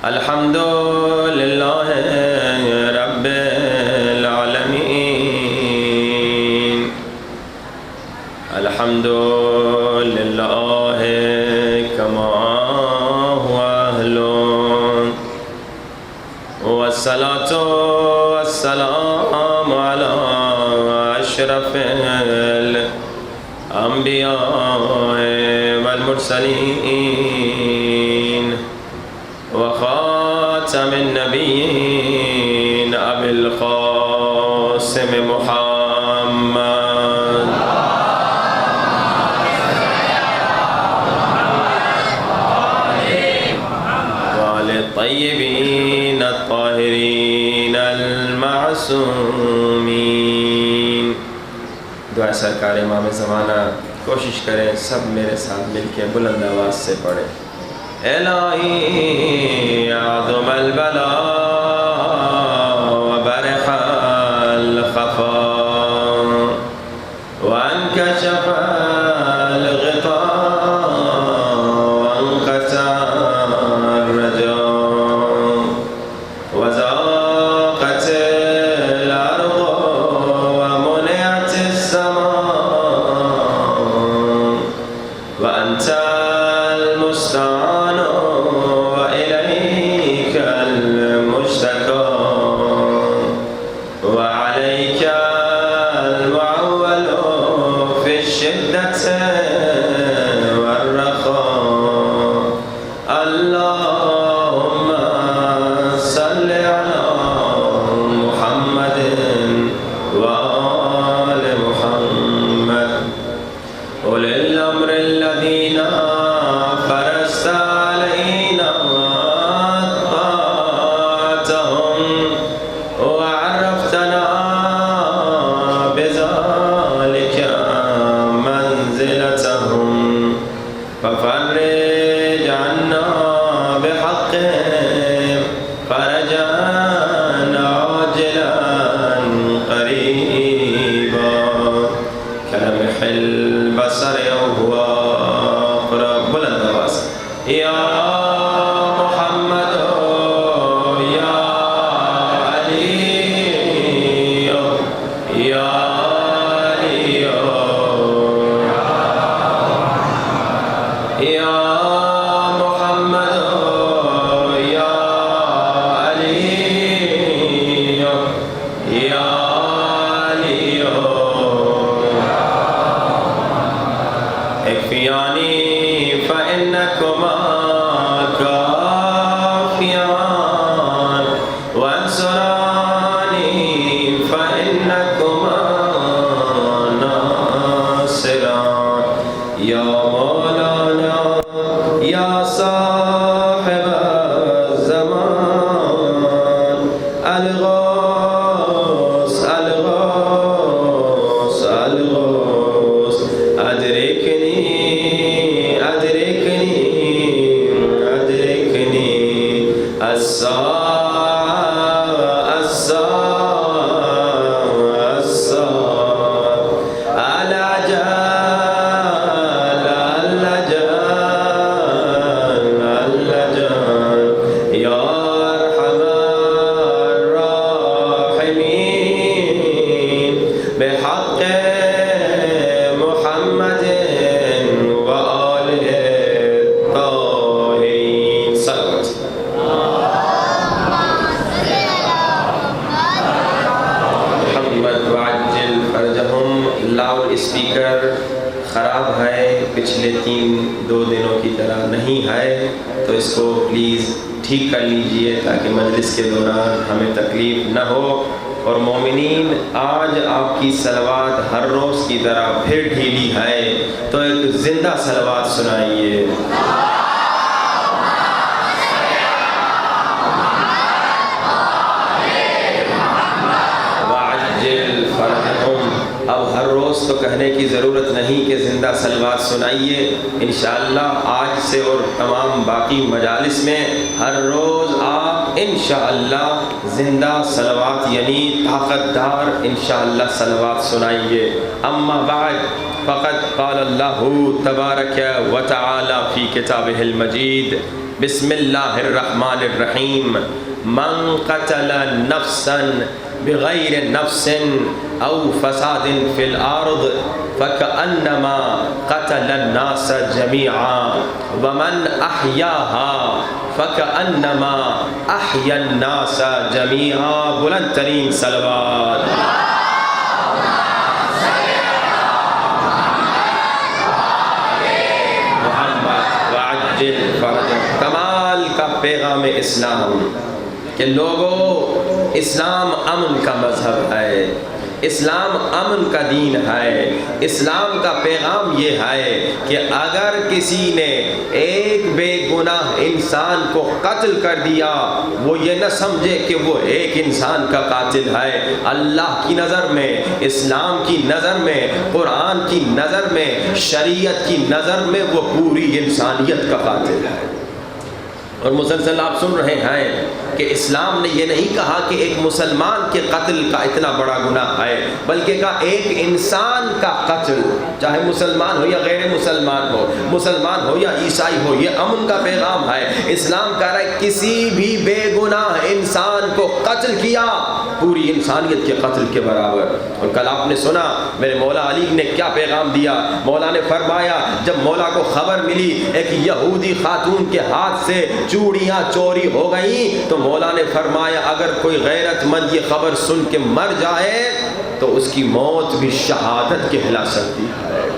الحمد للہ رب العالمین الحمد للہ کما هو اہل والصلاة والسلام علی اشرف الانبیاء والمرسلین وخاتم النبیین ابی القاسم محمد وآل الطیبین الطاہرین المعصومین۔ دعا سرکار امام زمانہ، کوشش کریں سب میرے ساتھ مل کے بلند آواز سے پڑھیں۔ الہی اعظم البلاء وبرح الخفاء وانکشف الغطاء وانقطع الرجاء وضاقت الارض ومنعت السماء وانت المستعان وإليك المشتكى وعليك المعول في الشدة والرخاء اللهم صل على محمد وآل محمد أولي الأمر الذين فرست علينا طاعتهم وعرفتنا بذلك منزلتهم ففرج عنا بحقهم فرجا عاجلا قريبا كلمح البصر وهو أقرب بلند آواز یا محمد یا علی یا علی یا محمد یا علی یا علی اکفیانی فإنکما کافیان وانصرانی فإنکما ناصران یا مولانا یا صاحب الزمان الغوث الغوث الغوث ادرکنی ادرکنی ادرکنی الساعة الساعة الساعة الأجل الأجل الأجل يا أرحم الراحمين بحق محمد وآله الطاهرين صلوات محمد وعجل فرجہم۔ لاؤڈ اسپیکر خراب ہے، پچھلے 2 دنوں کی طرح نہیں ہے، تو اس کو پلیز ٹھیک کر لیجئے تاکہ مجلس کے دوران ہمیں تکلیف نہ ہو۔ اور مومنین، آج آپ کی صلوات ہر روز کی طرح پھر ڈھیلی ہے، تو ایک زندہ صلوات سنائیے۔ اب ہر روز تو کہنے کی ضرورت نہیں کہ زندہ صلوات سنائیے، انشاءاللہ آج سے اور تمام باقی مجالس میں ہر روز آپ انشاءاللہ زندہ صلوات یعنی طاقت دار انشاءاللہ صلوات سنائیے۔ اما بعد فقد قال اللہ تبارک و تعالی فی کتابہ المجید بسم اللہ الرحمن الرحیم من قتل نفسا بغیر نفس او فساد فی الارض فکأنما قتل الناس جمیعا ومن احیاها فکأنما احیا الناس جمیعا. بلند ترین صلوات. کمال کا پیغام اسلام کہ لوگوں اسلام امن کا مذہب ہے، اسلام امن کا دین ہے. اسلام کا پیغام یہ ہے کہ اگر کسی نے ایک بے گناہ انسان کو قتل کر دیا، وہ یہ نہ سمجھے کہ وہ ایک انسان کا قاتل ہے. اللہ کی نظر میں، اسلام کی نظر میں، قرآن کی نظر میں، شریعت کی نظر میں وہ پوری انسانیت کا قاتل ہے. اور مسلسل آپ سن رہے ہیں کہ اسلام نے یہ نہیں کہا کہ ایک مسلمان کے قتل کا اتنا بڑا گناہ ہے، بلکہ کہا ایک انسان کا قتل، چاہے مسلمان ہو یا غیر مسلمان ہو، مسلمان ہو یا عیسائی ہو، یہ امن کا پیغام ہے. اسلام کہہ رہا ہے کسی بھی بے گناہ انسان کو قتل کیا پوری انسانیت کے قتل کے برابر. اور کل آپ نے سنا میرے مولا علی نے کیا پیغام دیا. مولا نے فرمایا جب مولا کو خبر ملی ایک یہودی خاتون کے ہاتھ سے چوڑیاں چوری ہو گئیں تو مولا نے فرمایا اگر کوئی غیرت مند یہ خبر سن کے مر جائے تو اس کی موت بھی شہادت کہلا سکتی ہے.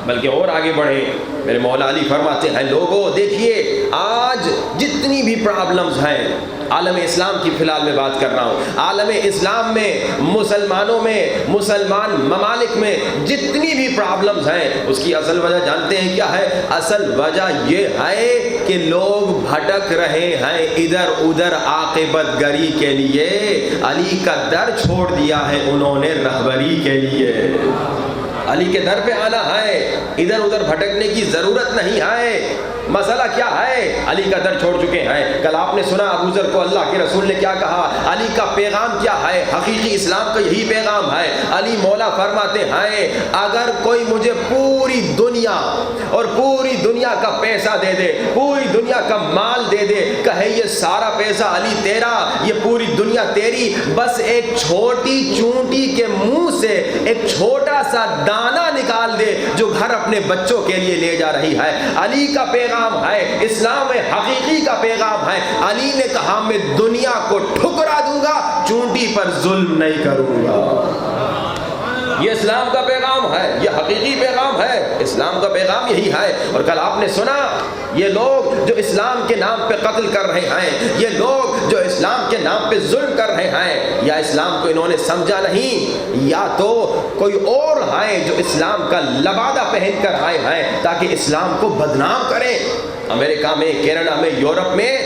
بلکہ اور آگے بڑھیں میرے مولا علی فرماتے ہیں لوگوں دیکھیے آج جتنی بھی پرابلمز ہیں عالم اسلام کی فی الحال میں بات کر رہا ہوں، عالم اسلام میں، مسلمانوں میں، مسلمان ممالک میں جتنی بھی پرابلمز ہیں اس کی اصل وجہ جانتے ہیں کیا ہے؟ اصل وجہ یہ ہے کہ لوگ بھٹک رہے ہیں ادھر ادھر عاقبت گری کے لیے. علی کا در چھوڑ دیا ہے انہوں نے رہبری کے لیے. علی کے در پہ آنا ہے، ادھر ادھر بھٹکنے کی ضرورت نہیں ہے. مسئلہ کیا ہے؟ علی کا در چھوڑ چکے ہیں. کل آپ نے سنا ابو ذر کو اللہ کے رسول نے کیا کہا. علی کا پیغام کیا ہے؟ حقیقی اسلام کا یہی پیغام ہے. علی مولا فرماتے ہیں اگر کوئی مجھے پوری دنیا اور پوری دنیا کا پیسہ دے دے، پوری دنیا کا مال دے دے، کہے یہ سارا پیسہ علی تیرا، یہ پوری دنیا تیری، بس ایک چھوٹی چونٹی کے منہ سے ایک چھوٹا سا دانہ نکال دے جو گھر اپنے بچوں کے لیے لے جا رہی ہے. علی کا پیغام ہے، اسلام حقیقی کا پیغام ہے. علی نے کہا میں دنیا کو ٹھکرا دوں گا، چونٹی پر ظلم نہیں کروں گا. یہ اسلام کا پیغام ہے، یہ حقیقی پیغام ہے. اسلام کا پیغام یہی ہے. اور کل آپ نے سنا یہ لوگ جو اسلام کے نام پہ قتل کر رہے ہیں، یہ لوگ جو اسلام کے نام پہ ظلم کر رہے ہیں، یا اسلام کو انہوں نے سمجھا نہیں یا تو کوئی اور ہیں جو اسلام کا لبادہ پہن کر آئے ہیں تاکہ اسلام کو بدنام کریں. امریکہ میں، کینیڈا میں، یورپ میں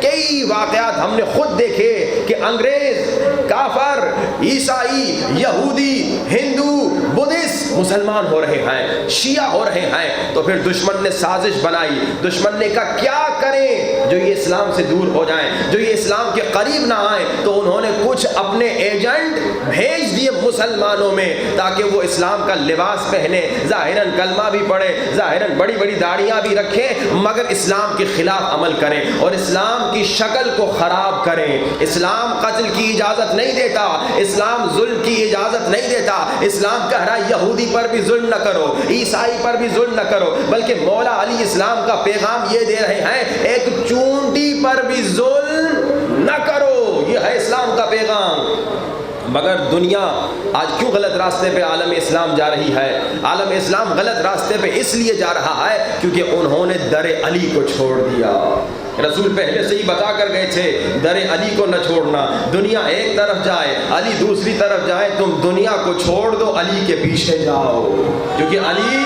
کئی واقعات ہم نے خود دیکھے کہ انگریز، کافر، عیسائی، یہودی، ہندو، بدھسٹ مسلمان ہو رہے ہیں، شیعہ ہو رہے ہیں. تو پھر دشمن نے سازش بنائی. دشمن نے کہا کیا کریں جو یہ اسلام سے دور ہو جائیں، جو یہ اسلام کے قریب نہ آئیں. تو انہوں نے کچھ اپنے ایجنٹ بھیج دیے مسلمانوں میں تاکہ وہ اسلام کا لباس پہنے، ظاہراً کلمہ بھی پڑھے، ظاہراً بڑی بڑی داڑیاں بھی رکھیں، مگر اسلام کے خلاف عمل کریں اور اسلام کی شکل کو خراب کریں. اسلام قتل کی اجازت نہیں دیتا، اسلام ظلم کی اجازت نہیں دیتا. اسلام کہہ رہا ہے یہودی پر بھی ظلم نہ کرو، عیسائی پر بھی ظلم نہ کرو، بلکہ مولا علی اسلام کا پیغام یہ دے رہے ہیں ایک چونٹی پر بھی ظلم نہ کرو. یہ ہے اسلام کا پیغام. مگر دنیا آج کیوں غلط راستے پہ عالم اسلام جا رہی ہے؟ عالم اسلام غلط راستے پہ اس لیے جا رہا ہے کیونکہ انہوں نے در علی کو چھوڑ دیا. رسول پہلے سے ہی بتا کر گئے تھے در علی کو نہ چھوڑنا. دنیا ایک طرف جائے، علی دوسری طرف جائے، تم دنیا کو چھوڑ دو، علی کے پیچھے جاؤ. کیونکہ علی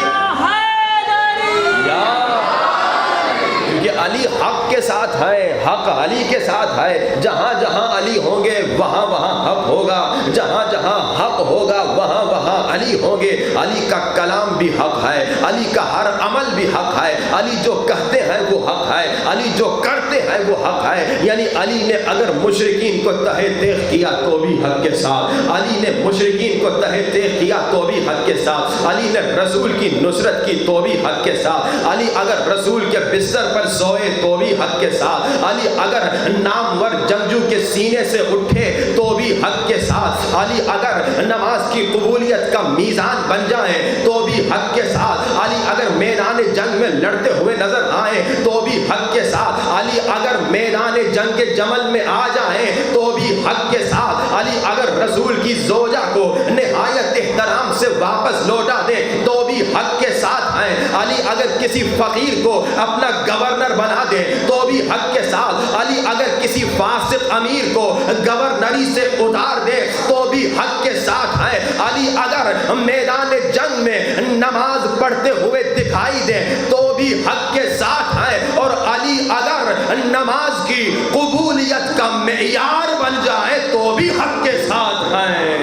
حق کے ساتھ ہے، حق علی کے ساتھ ہے. جہاں جہاں علی ہوں گے وہاں وہاں حق ہوگا، جہاں جہاں حق ہوگا وہاں وہاں علی ہوں گے. علی کا کلام بھی حق ہے، علی کا ہر عمل بھی حق ہے، علی جو کہتے ہیں وہ حق ہے، علی جو کرتے وعدے ہیں وہ حق ہے. یعنی علی نے اگر مشرکین کو تہے تیغ کیا تو بھی حق کے ساتھ, علی نے مشرکین کو تہے تیغ کیا تو بھی حق کے ساتھ, علی نے رسول کی نصرت کی تو بھی حق کے ساتھ, علی اگر رسول کے بستر پر سوئے تو بھی حق کے ساتھ, علی اگر نامور جنگجو کے سینے سے اٹھے تو بھی حق کے ساتھ, علی اگر نماز کی قبولیت کا میزان بن جائیں تو بھی حق کے ساتھ, علی اگر میدان جنگ میں لڑتے ہوئے نظر آئیں تو بھی حق کے ساتھ, علی اگر میدان جنگ کے جمل میں آ جائیں تو بھی حق کے ساتھ, علی اگر رسول کی زوجہ کو نہایت احترام سے واپس لوٹا دے تو بھی حق کے ساتھ ہیں, علی اگر کسی فقیر کو اپنا گورنر بنا دے تو بھی حق کے ساتھ, علی اگر کسی فاسق امیر کو گورنری سے اتار دے تو بھی حق کے ساتھ ہے, علی اگر میدان جنگ میں نماز پڑھتے ہوئے دکھائی دے تو بھی حق کے ساتھ ہے, اور علی اگر نماز کی قبولیت کا معیار بن جائے تو بھی حق کے ساتھ ہے.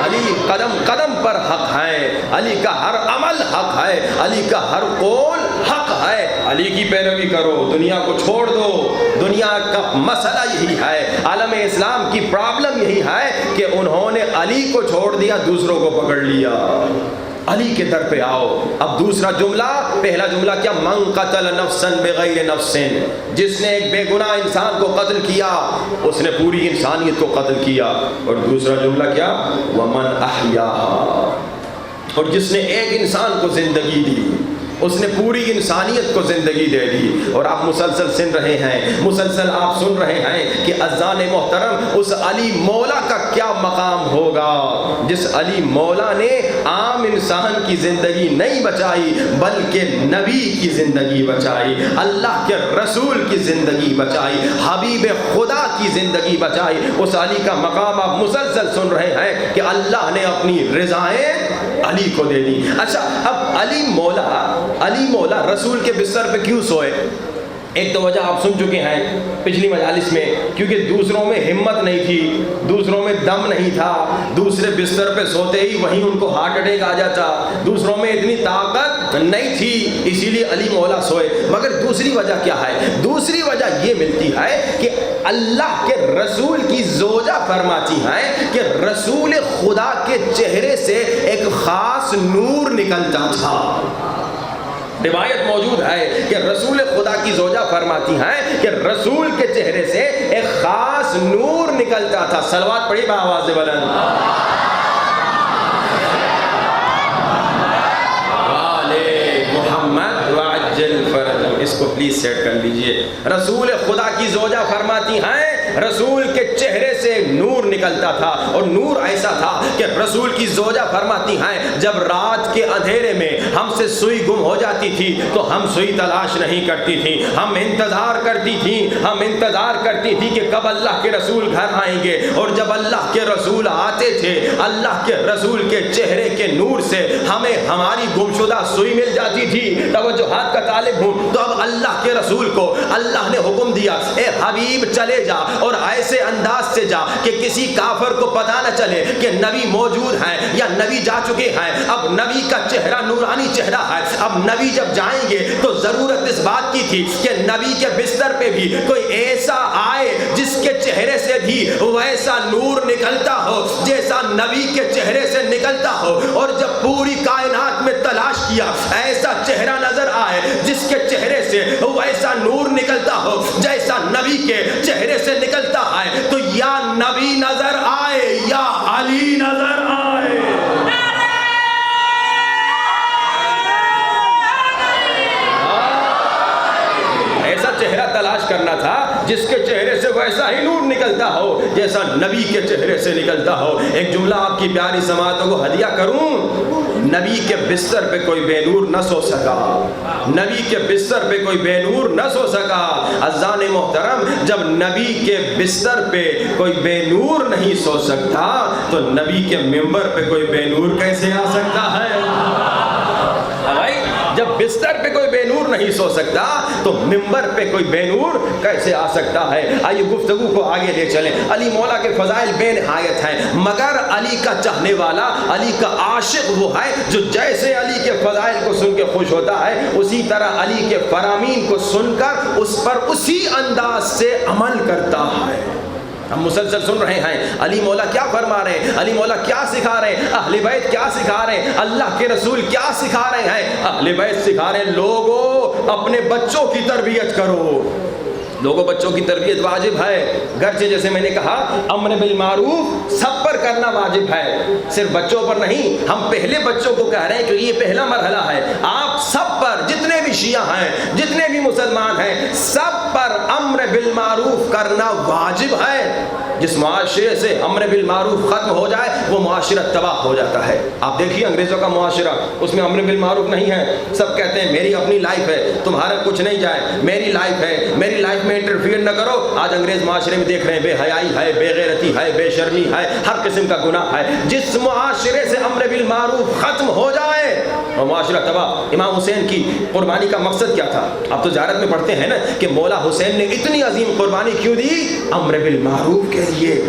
علی قدم قدم پر حق ہے, علی کا ہر عمل حق ہے, علی کا ہر قول حق ہے. علی کی پیروی کرو, دنیا کو چھوڑ دو. دنیا کا مسئلہ یہی ہے, عالم اسلام کی پرابلم یہی ہے کہ انہوں نے علی کو چھوڑ دیا, دوسروں کو پکڑ لیا. علی کے در پہ آؤ. اب دوسرا جملہ, پہلا جملہ کیا, من قتل نفسا بغیر نفس, جس نے ایک بے گناہ انسان کو قتل کیا اس نے پوری انسانیت کو قتل کیا. اور دوسرا جملہ کیا, ومن احیاها, اور جس نے ایک انسان کو زندگی دی اس نے پوری انسانیت کو زندگی دے دی. اور آپ مسلسل سن رہے ہیں, مسلسل آپ سن رہے ہیں کہ اذان محترم اس علی مولا کا کیا مقام ہوگا جس علی مولا نے عام انسان کی زندگی نہیں بچائی بلکہ نبی کی زندگی بچائی, اللہ کے رسول کی زندگی بچائی, حبیب خدا کی زندگی بچائی. اس علی کا مقام آپ مسلسل سن رہے ہیں کہ اللہ نے اپنی رضائیں علی کو دے دی. اچھا, اب علی مولا رسول کے بستر پہ کیوں سوئے؟ ایک تو وجہ آپ سن چکے ہیں پچھلی مجالس میں, کیونکہ دوسروں میں ہمت نہیں تھی, دوسروں میں دم نہیں تھا, دوسرے بستر پہ سوتے ہی وہیں ان کو ہارٹ اٹیک آ جاتا, دوسروں میں اتنی طاقت نہیں تھی, اسی لیے علی مولا سوئے. مگر دوسری وجہ کیا ہے؟ دوسری وجہ یہ ملتی ہے کہ اللہ کے رسول کی زوجہ فرماتی ہیں کہ رسول خدا کے چہرے سے ایک خاص نور نکلتا تھا. روایت موجود ہے کہ رسول خدا کی زوجہ فرماتی ہیں کہ رسول کے چہرے سے ایک خاص نور نکلتا تھا. صلوات پڑھی بآواز بلند. والے محمد وعجل فرجہ, اس کو پلیز سیٹ کر لیجئے. رسول خدا کی زوجہ فرماتی ہیں رسول کے چہرے سے نور نکلتا تھا, اور نور ایسا تھا کہ رسول کی زوجہ فرماتی ہیں جب رات کے اندھیرے میں ہم سے سوئی گم ہو جاتی تھی تو ہم سوئی تلاش نہیں کرتی تھی, ہم انتظار کرتی تھی کہ کب اللہ کے رسول گھر آئیں گے. اور جب اللہ کے رسول آتے تھے, اللہ کے رسول کے چہرے کے نور سے ہمیں ہماری گمشدہ سوئی مل جاتی تھی. توجہات کا طالب ہوں تو اب اللہ کے رسول کو اللہ نے حکم دیا, اے حبیب چلے جا اور ایسے انداز سے جا کہ کسی کافر کو پتہ نہ چلے کہ نبی موجود ہیں یا نبی جا چکے ہیں. اب نبی کا چہرہ نورانی چہرہ ہے, اب نبی جب جائیں گے تو ضرورت اس بات کی تھی کہ نبی کے بستر پہ بھی کوئی ایسا آئے جس کے چہرے سے بھی ویسا نور نکلتا ہو جیسا نبی کے چہرے سے نکلتا ہو. اور جب پوری کائنات میں تلاش کیا ایسا چہرہ نظر آئے جس کے چہرے سے ویسا نور نکلتا ہو جیسا نبی کے چہرے سے نکلتا ہے, تو یا نبی نظر آئے یا علی نظر آئے. ایسا چہرہ تلاش کرنا تھا جس کے چہرے سے ویسا ہی نور نکلتا ہو جیسا نبی کے چہرے سے نکلتا ہو. ایک جملہ آپ کی پیاری سماعتوں کو ہدیہ کروں, نبی کے بستر پہ کوئی بے نور نہ سو سکا, نبی کے بستر پہ کوئی بے نور نہ سو سکا. اذان محترم, جب نبی کے بستر پہ کوئی بے نور نہیں سو سکتا تو نبی کے منبر پہ کوئی بے نور کیسے آ سکتا ہے؟ جب بستر پہ کوئی بے نور نہیں سو سکتا تو منبر پہ کوئی بے نور کیسے آ سکتا ہے؟ آئیے گفتگو کو آگے لے چلیں۔ علی مولا کے فضائل بے نہایت ہیں، مگر علی کا چاہنے والا، علی کا عاشق وہ ہے جو جیسے علی کے فضائل کو سن کے خوش ہوتا ہے، اسی طرح علی کے فرامین کو سن کر اس پر اسی انداز سے عمل کرتا ہے۔ ہم مسلسل سن رہے ہیں علی مولا کیا فرما رہے ہیں، علی مولا کیا سکھا رہے ہیں، اہل بیت کیا سکھا رہے ہیں، اللہ کے رسول کیا سکھا رہے ہیں۔ اہل بیت سکھا رہے ہیں لوگوں اپنے بچوں کی تربیت کرو، لوگوں بچوں کی تربیت واجب ہے، گرچہ جیسے میں نے کہا امر بالمعروف سب پر کرنا واجب ہے، صرف بچوں پر نہیں۔ ہم پہلے بچوں کو کہہ رہے ہیں کہ یہ پہلا مرحلہ ہے، آپ سب پر، جتنے بھی شیعہ ہیں، جتنے بھی مسلمان ہیں، سب پر امر بالمعروف کرنا واجب ہے۔ جس معاشرے سے امر بالمعروف ختم ہو جائے وہ معاشرہ تباہ ہو جاتا ہے۔ آپ دیکھیے انگریزوں کا معاشرہ، اس میں امر بالمعروف نہیں ہے، سب کہتے ہیں میری اپنی لائف ہے، تمہارا کچھ نہیں جائے، میری لائف ہے، میری لائف میں انٹرفیئر نہ کرو۔ آج انگریز معاشرے میں دیکھ رہے ہیں بے حیائی ہے، بے غیرتی ہے، بے شرمی ہے، ہر قسم کا گناہ ہے۔ جس معاشرے سے امر بالمعروف ختم ہو جائے وہ معاشرہ تباہ۔ امام حسین کی قربانی کا مقصد کیا تھا؟ آپ تو زیارت میں پڑھتے ہیں نا کہ مولا حسین نے اتنی عظیم قربانی کیوں دی؟ امر بالمعروف کے لیے۔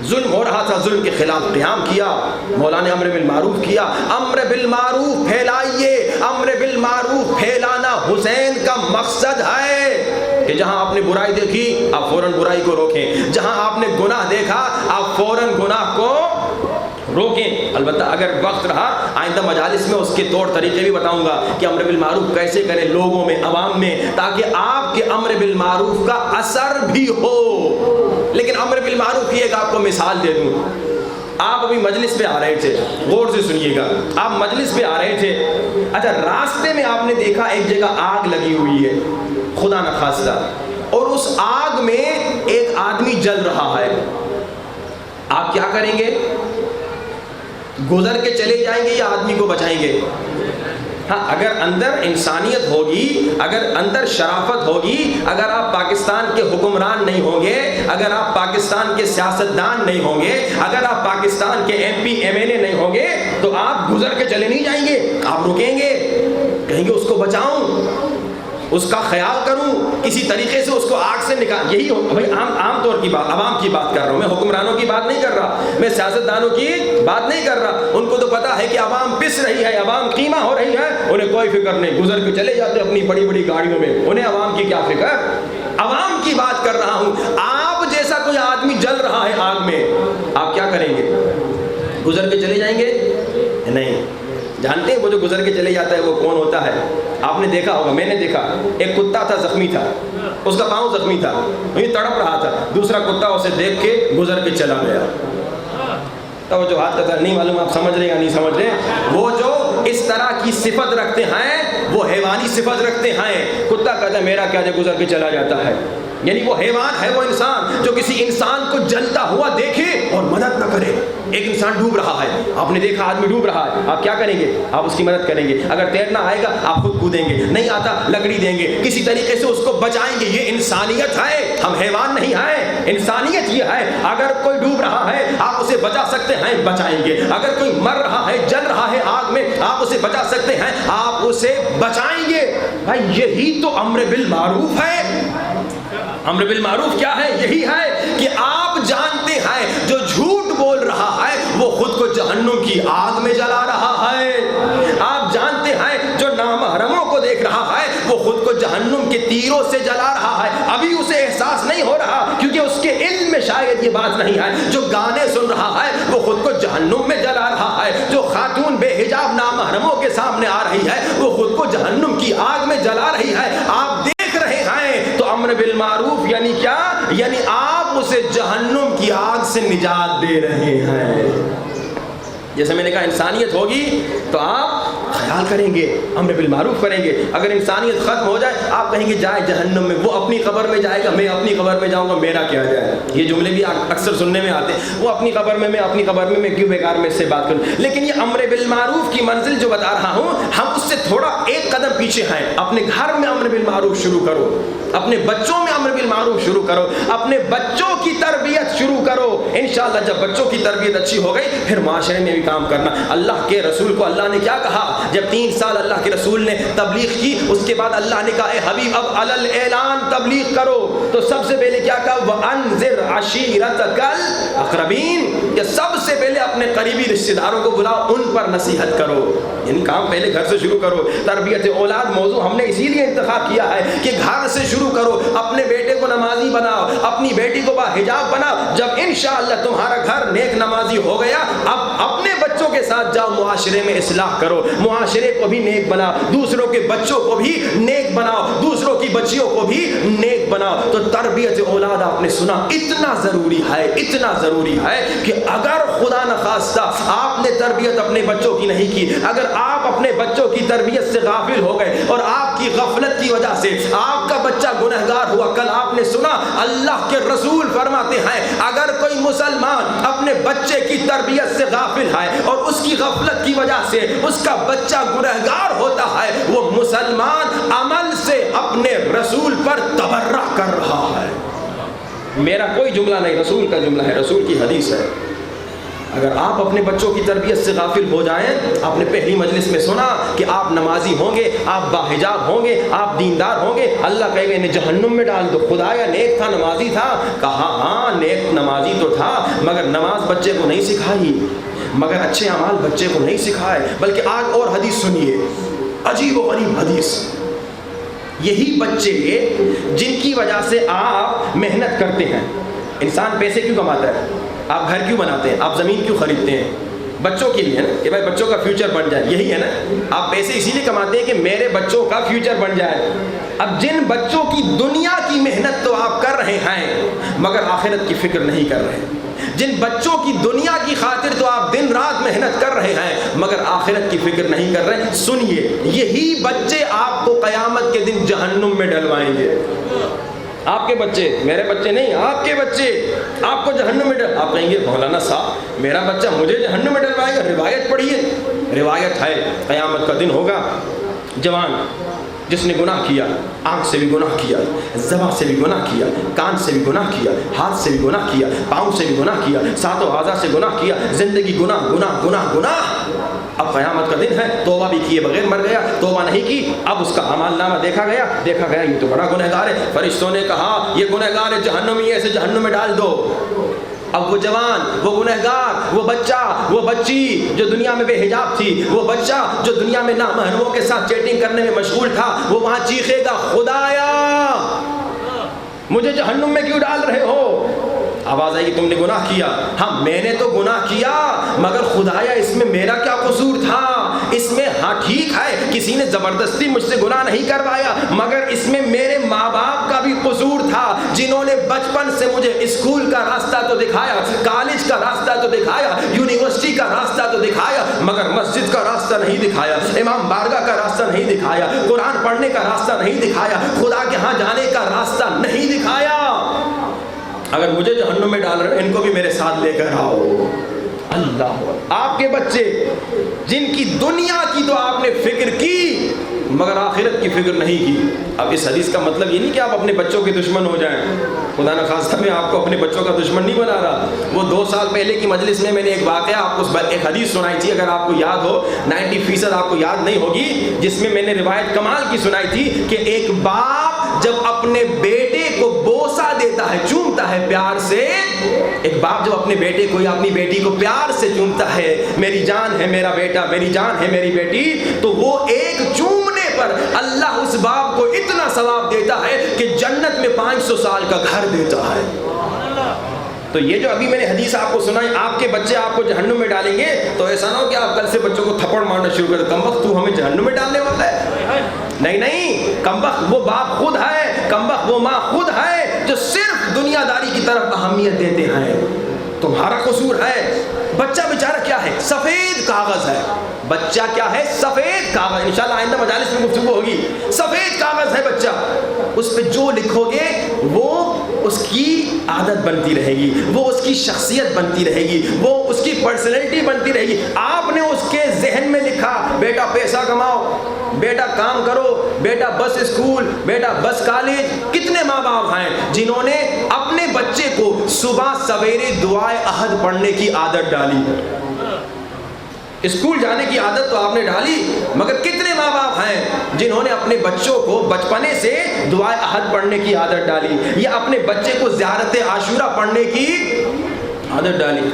ظلم ہو رہا تھا، ظلم کے خلاف قیام کیا، مولا نے امر بالمعروف کیا۔ امر بالمعروف پھیلائیے، امر بالمعروف پھیلانا حسین کا مقصد ہے کہ جہاں آپ نے برائی دیکھی آپ فوراً برائی کو روکیں، جہاں آپ نے گناہ دیکھا آپ فوراً گناہ کو روکیں۔ البتہ اگر وقت رہا آئندہ مجالس میں اس کے طور طریقے بھی بتاؤں گا کہ امر بالمعروف کیسے کریں لوگوں میں، عوام میں، تاکہ آپ کے امر بالمعروف کا اثر بھی ہو۔ لیکن امر بالمعروف کی ایک آپ کو مثال دے دوں۔ آپ ابھی مجلس پہ آ رہے تھے، غور سے سنیے گا، آپ مجلس پہ آ رہے تھے، اچھا راستے میں آپ نے دیکھا ایک جگہ آگ لگی ہوئی ہے، خدا نخواستہ، اور اس آگ میں ایک آدمی جل رہا ہے، آپ کیا کریں گے؟ گزر کے چلے جائیں گے یا آدمی کو بچائیں گے؟ ہاں، اگر اندر انسانیت ہوگی، اگر اندر شرافت ہوگی، اگر آپ پاکستان کے حکمران نہیں ہوں گے، اگر آپ پاکستان کے سیاستدان نہیں ہوں گے، اگر آپ پاکستان کے ایم پی ایم این اے نہیں ہوں گے تو آپ گزر کے چلے نہیں جائیں گے، آپ رکیں گے، کہیں گے اس کو بچاؤں، اس کا خیال کروں، کسی طریقے سے اس کو آگ سے نکال۔ یہی بھائی عام طور کی بات، عوام کی بات کر رہا ہوں میں، حکمرانوں کی بات نہیں کر رہا، میں سیاستدانوں کی بات نہیں کر رہا۔ ان کو تو پتا ہے کہ عوام پس رہی ہے، عوام قیمہ ہو رہی ہے، انہیں کوئی فکر نہیں، گزر کے چلے جاتے اپنی بڑی بڑی گاڑیوں میں، انہیں عوام کی کیا فکر؟ عوام کی بات کر رہا ہوں۔ آپ جیسا کوئی آدمی جل رہا ہے آگ میں، آپ کیا کریں گے؟ گزر کے چلے جائیں گے؟ نہیں۔ جانتے ہیں وہ جو گزر کے چلے جاتا ہے وہ کون ہوتا ہے؟ آپ نے دیکھا ہوگا، میں نے دیکھا، ایک کتا تھا، زخمی تھا، اس کا پاؤں زخمی تھا، وہیں تڑپ رہا تھا، دوسرا کتا اسے دیکھ کے گزر کے چلا گیا۔ توجہ ہاتھ کا نہیں معلوم آپ سمجھ رہے یا نہیں سمجھ رہے؟ وہ جو اس طرح کی صفت رکھتے ہیں وہ حیوانی صفت رکھتے ہیں۔ کتا کہتا ہے میرا کیا جو گزر کے چلا جاتا ہے، یعنی وہ حیوان ہے، وہ انسان جو کسی انسان کو جلتا ہوا دیکھے اور مدد نہ کرے۔ ایک انسان ڈوب رہا ہے، آپ نے دیکھا آدمی ڈوب رہا ہے، آپ کیا کریں گے؟ آپ اس کی مدد کریں گے۔ اگر تیرنا آئے گا آپ خود کودیں گے، نہیں آتا لکڑی دیں گے، کسی طریقے سے اس کو بچائیں گے۔ یہ انسانیت ہے، ہم حیوان نہیں ہیں، انسانیت یہ ہے۔ اگر کوئی ڈوب رہا ہے آپ اسے بچا سکتے ہیں، بچائیں گے۔ اگر کوئی مر رہا ہے، جل رہا ہے آگ میں، آپ اسے بچا سکتے ہیں، آپ اسے بچائیں گے۔ بھائی یہی تو امر بالمعروف ہے۔ امر بالمعروف کیا ہے؟ یہی ہے کہ آپ جانتے ہیں جو جھوٹ بول رہا ہے وہ خود کو جہنم کی آگ میں جلا رہا ہے۔ آپ جانتے ہیں جو نامحرموں کو دیکھ رہا ہے وہ خود کو جہنم کے تیروں سے جلا رہا ہے، ابھی اسے احساس نہیں ہو رہا کیونکہ اس کے علم میں شاید یہ بات نہیں ہے۔ جو گانے سن رہا ہے وہ خود کو جہنم میں جلا رہا ہے۔ جو خاتون بے حجاب نامحرموں کے سامنے آ رہی ہے وہ خود کو جہنم کی آگ میں جلا رہی ہے۔ آپ دیکھ رہے ہیں تو امر بالمعروف یعنی کیا؟ یعنی آپ اسے جہنم کی آگ سے نجات دے رہے ہیں۔ جیسے میں نے کہا انسانیت ہوگی تو آپ خیال کریں گے، امر بالمعروف کریں گے۔ اگر انسانیت ختم ہو جائے آپ کہیں گے جائے جہنم میں، وہ اپنی قبر میں جائے گا، میں اپنی قبر میں جاؤں گا، میرا کیا جائے۔ یہ جملے بھی اکثر سننے میں آتے ہیں، وہ اپنی قبر میں، میں اپنی قبر میں کیوں بیکار میں اس سے بات کروں۔ لیکن یہ امر بالمعروف کی منزل جو بتا رہا ہوں ہم اس سے تھوڑا ایک قدم پیچھے ہیں۔ اپنے گھر میں امر بالمعروف شروع کرو، اپنے بچوں میں امر بالمعروف شروع کرو، اپنے بچوں کی تربیت شروع کرو۔ انشاءاللہ جب بچوں کی تربیت اچھی ہو گئی پھر معاشرے میں بھی کام کرنا۔ اللہ کے رسول کو اللہ نے کیا کہا؟ جب 3 سال اللہ کے رسول نے تبلیغ کی، اس کے بعد اللہ نے کہا اے حبیب اب علی اعلان تبلیغ کرو، تو سب سے پہلے کیا کہا؟ وَأَنذِرْ عَشِيرَتَكَ الْأَقْرَبِينَ، کہ سب سے پہلے اپنے قریبی رشتہ داروں کو بلاؤ، ان پر نصیحت کرو، یعنی کام پہلے گھر سے شروع کرو۔ تربیت اولاد موضوع ہم نے اسی لیے انتخاب کیا ہے کہ گھر سے شروع کرو، اپنے بیٹے کو نمازی بناؤ، اپنی بیٹی کو باحجاب بناؤ۔ جب انشاءاللہ تمہارا گھر نیک نمازی ہو گیا، اب اپنے بچوں کے ساتھ جاؤ معاشرے میں اصلاح کرو، معاشرے کو بھی نیک بناؤ، دوسروں کے بچوں کو بھی نیک بناؤ، دوسروں کی بچیوں کو بھی نیک بناؤ۔ تو تربیت اولاد آپ نے سنا اتنا ضروری ہے، اتنا ضروری ہے کہ اگر خدا نخواستہ آپ نے تربیت اپنے بچوں کی نہیں کی، اگر آپ اپنے بچوں کی تربیت سے غافل ہو گئے اور آپ کی غفلت کی وجہ سے آپ کا بچہ گنہگار ہوا، کل آپ نے سنا اللہ کے رسول فرماتے ہیں اگر کوئی مسلمان اپنے بچے کی تربیت سے غافل ہے اور اس کی غفلت کی وجہ سے اس کا بچہ گنہگار ہوتا ہے، وہ مسلمان عمل سے اپنے رسول پر تبرہ کر رہا ہے۔ میرا کوئی جملہ نہیں، رسول کا جملہ ہے، رسول کی حدیث ہے۔ اگر آپ اپنے بچوں کی تربیت سے غافل ہو جائیں، آپ نے پہلی مجلس میں سنا کہ آپ نمازی ہوں گے، آپ باحجاب ہوں گے، آپ دیندار ہوں گے، اللہ کہے گا انہیں جہنم میں ڈال دو۔ خدایا نیک تھا، نمازی تھا؟ کہا ہاں نیک نمازی تو تھا، مگر نماز بچے کو نہیں سکھائی، مگر اچھے اعمال بچے کو نہیں سکھائے۔ بلکہ آج اور حدیث سنیے، عجیب و غریب حدیث۔ یہی بچے جن کی وجہ سے آپ محنت کرتے ہیں، انسان پیسے کیوں کماتا ہے؟ آپ گھر کیوں بناتے ہیں؟ آپ زمین کیوں خریدتے ہیں؟ بچوں کے لیے نا، کہ بھائی بچوں کا فیوچر بن جائے، یہی ہے نا۔ آپ پیسے اسی لیے کماتے ہیں کہ میرے بچوں کا فیوچر بن جائے۔ اب جن بچوں کی دنیا کی محنت تو آپ کر رہے ہیں مگر آخرت کی فکر نہیں کر رہے، جن بچوں کی دنیا کی خاطر تو آپ دن رات محنت کر رہے ہیں مگر آخرت کی فکر نہیں کر رہے، سنیے یہی بچے آپ کو قیامت کے دن جہنم میں ڈلوائیں گے۔ آپ کے بچے، میرے بچے نہیں، آپ کے بچے آپ کو جہنم میں آپ کہیں گے مولانا صاحب میرا بچہ مجھے جہنم میں ڈلوائے گا، روایت پڑھیے۔ روایت ہے قیامت کا دن ہوگا، جوان جس نے گناہ کیا، آنکھ سے بھی گناہ کیا، زبان سے بھی گناہ کیا، کان سے بھی گناہ کیا، ہاتھ سے بھی گناہ کیا، پاؤں سے بھی گناہ کیا، ساتوں اعضاء سے گناہ کیا، زندگی گناہ گناہ گناہ گناہ۔ اب قیامت کا دن ہے، توبہ بھی کیے بغیر مر گیا، توبہ نہیں کی، اب اس کا اعمال نامہ دیکھا گیا یہ تو بڑا گنہگار ہے۔ فرشتوں نے کہا یہ گنہگار ہے، جہنمی ہے، اسے جہنم میں ڈال دو۔ اب وہ جوان، وہ گنہگار، وہ بچہ، وہ بچی جو دنیا میں بے حجاب تھی، وہ بچہ جو دنیا میں نامحرموں کے ساتھ چیٹنگ کرنے میں مشغول تھا، وہ وہاں چیخے گا خدایا مجھے جہنم میں کیوں ڈال رہے ہو؟ آواز آئے گی تم نے گناہ کیا۔ ہاں میں نے تو گناہ کیا مگر خدایا اس میں میرا کیا قصور تھا؟ اس میں ہاں ٹھیک ہے کسی نے زبردستی مجھ سے گناہ نہیں کروایا مگر اس میں میرے ماں باپ کا بھی قصور تھا، جنہوں نے بچپن سے مجھے اسکول کا راستہ تو دکھایا، کالج کا راستہ تو دکھایا، یونیورسٹی کا راستہ تو دکھایا مگر مسجد کا راستہ نہیں دکھایا، امام بارگاہ کا راستہ نہیں دکھایا، قرآن پڑھنے کا راستہ نہیں دکھایا، خدا کے ہاں جانے کا راستہ نہیں دکھایا۔ اگر مجھے جہنم میں ڈال رہے ہیں ان کو بھی میرے ساتھ لے کر آؤ۔ اللہ، آپ کے بچے جن کی دنیا کی تو آپ نے فکر کی مگر آخرت کی فکر نہیں کی۔ اب اس حدیث کا مطلب یہ نہیں کہ آپ اپنے بچوں کے دشمن ہو جائیں، خدا نخواستہ میں آپ کو اپنے بچوں کا دشمن نہیں بنا رہا۔ وہ 2 سال پہلے کی مجلس میں نے ایک واقعہ آپ کو ایک حدیث سنائی تھی، اگر آپ کو یاد ہو، 90% آپ کو یاد نہیں ہوگی، جس میں نے روایت کمال کی سنائی تھی کہ ایک باپ جب اپنے بیٹے کو بوسہ دیتا ہے، چومتا ہے پیار سے، ایک باپ جب اپنے بیٹے کو یا اپنی بیٹی کو پیار سے چومتا ہے، میری جان ہے میرا بیٹا، میری جان ہے میری بیٹی، تو وہ ایک چومنے پر اللہ اس باپ کو اتنا ثواب دیتا ہے کہ جنت میں 500 سال کا گھر دیتا ہے۔ تو یہ جو ابھی میں نے حدیث آپ کو سنائی، آپ کے بچے آپ کو جہنم میں ڈالیں گے تو ایسا نہ ہو کہ آپ کل سے بچوں کو تھپڑ مارنا شروع کر دیں، کمبخت تو ہمیں جہنم میں ڈالنے والا ہے۔ نہیں، کمبخت وہ باپ خود ہے، کمبخت وہ ماں خود ہے جو صرف دنیا داری کی طرف اہمیت دیتے ہیں۔ تمہارا قصور ہے۔ بچہ بیچارہ کیا ہے؟ سفید کاغذ ہے۔ بچہ کیا ہے؟ سفید کاغذ۔ انشاءاللہ آئندہ مجالس میں گفتگو ہوگی۔ سفید کاغذ ہے بچہ، اس پہ جو لکھو گے وہ اس کی عادت بنتی رہے گی، وہ اس کی شخصیت بنتی رہے گی، وہ اس کی پرسنالٹی بنتی رہے گی۔ آپ نے اس کے ذہن میں لکھا بیٹا پیسہ کماؤ، بیٹا کام کرو، بیٹا بس اسکول، بیٹا بس کالج۔ کتنے ماں باپ ہیں جنہوں نے اپنے بچے کو صبح سویرے دعائے عہد پڑھنے کی عادت ڈالی؟ اسکول جانے کی عادت تو آپ نے ڈالی، مگر کتنے ماں باپ ہیں جنہوں نے اپنے بچوں کو بچپنے سے دعائے احد پڑھنے کی عادت ڈالی، یا اپنے بچے کو زیارت عاشورہ پڑھنے کی عادت ڈالی؟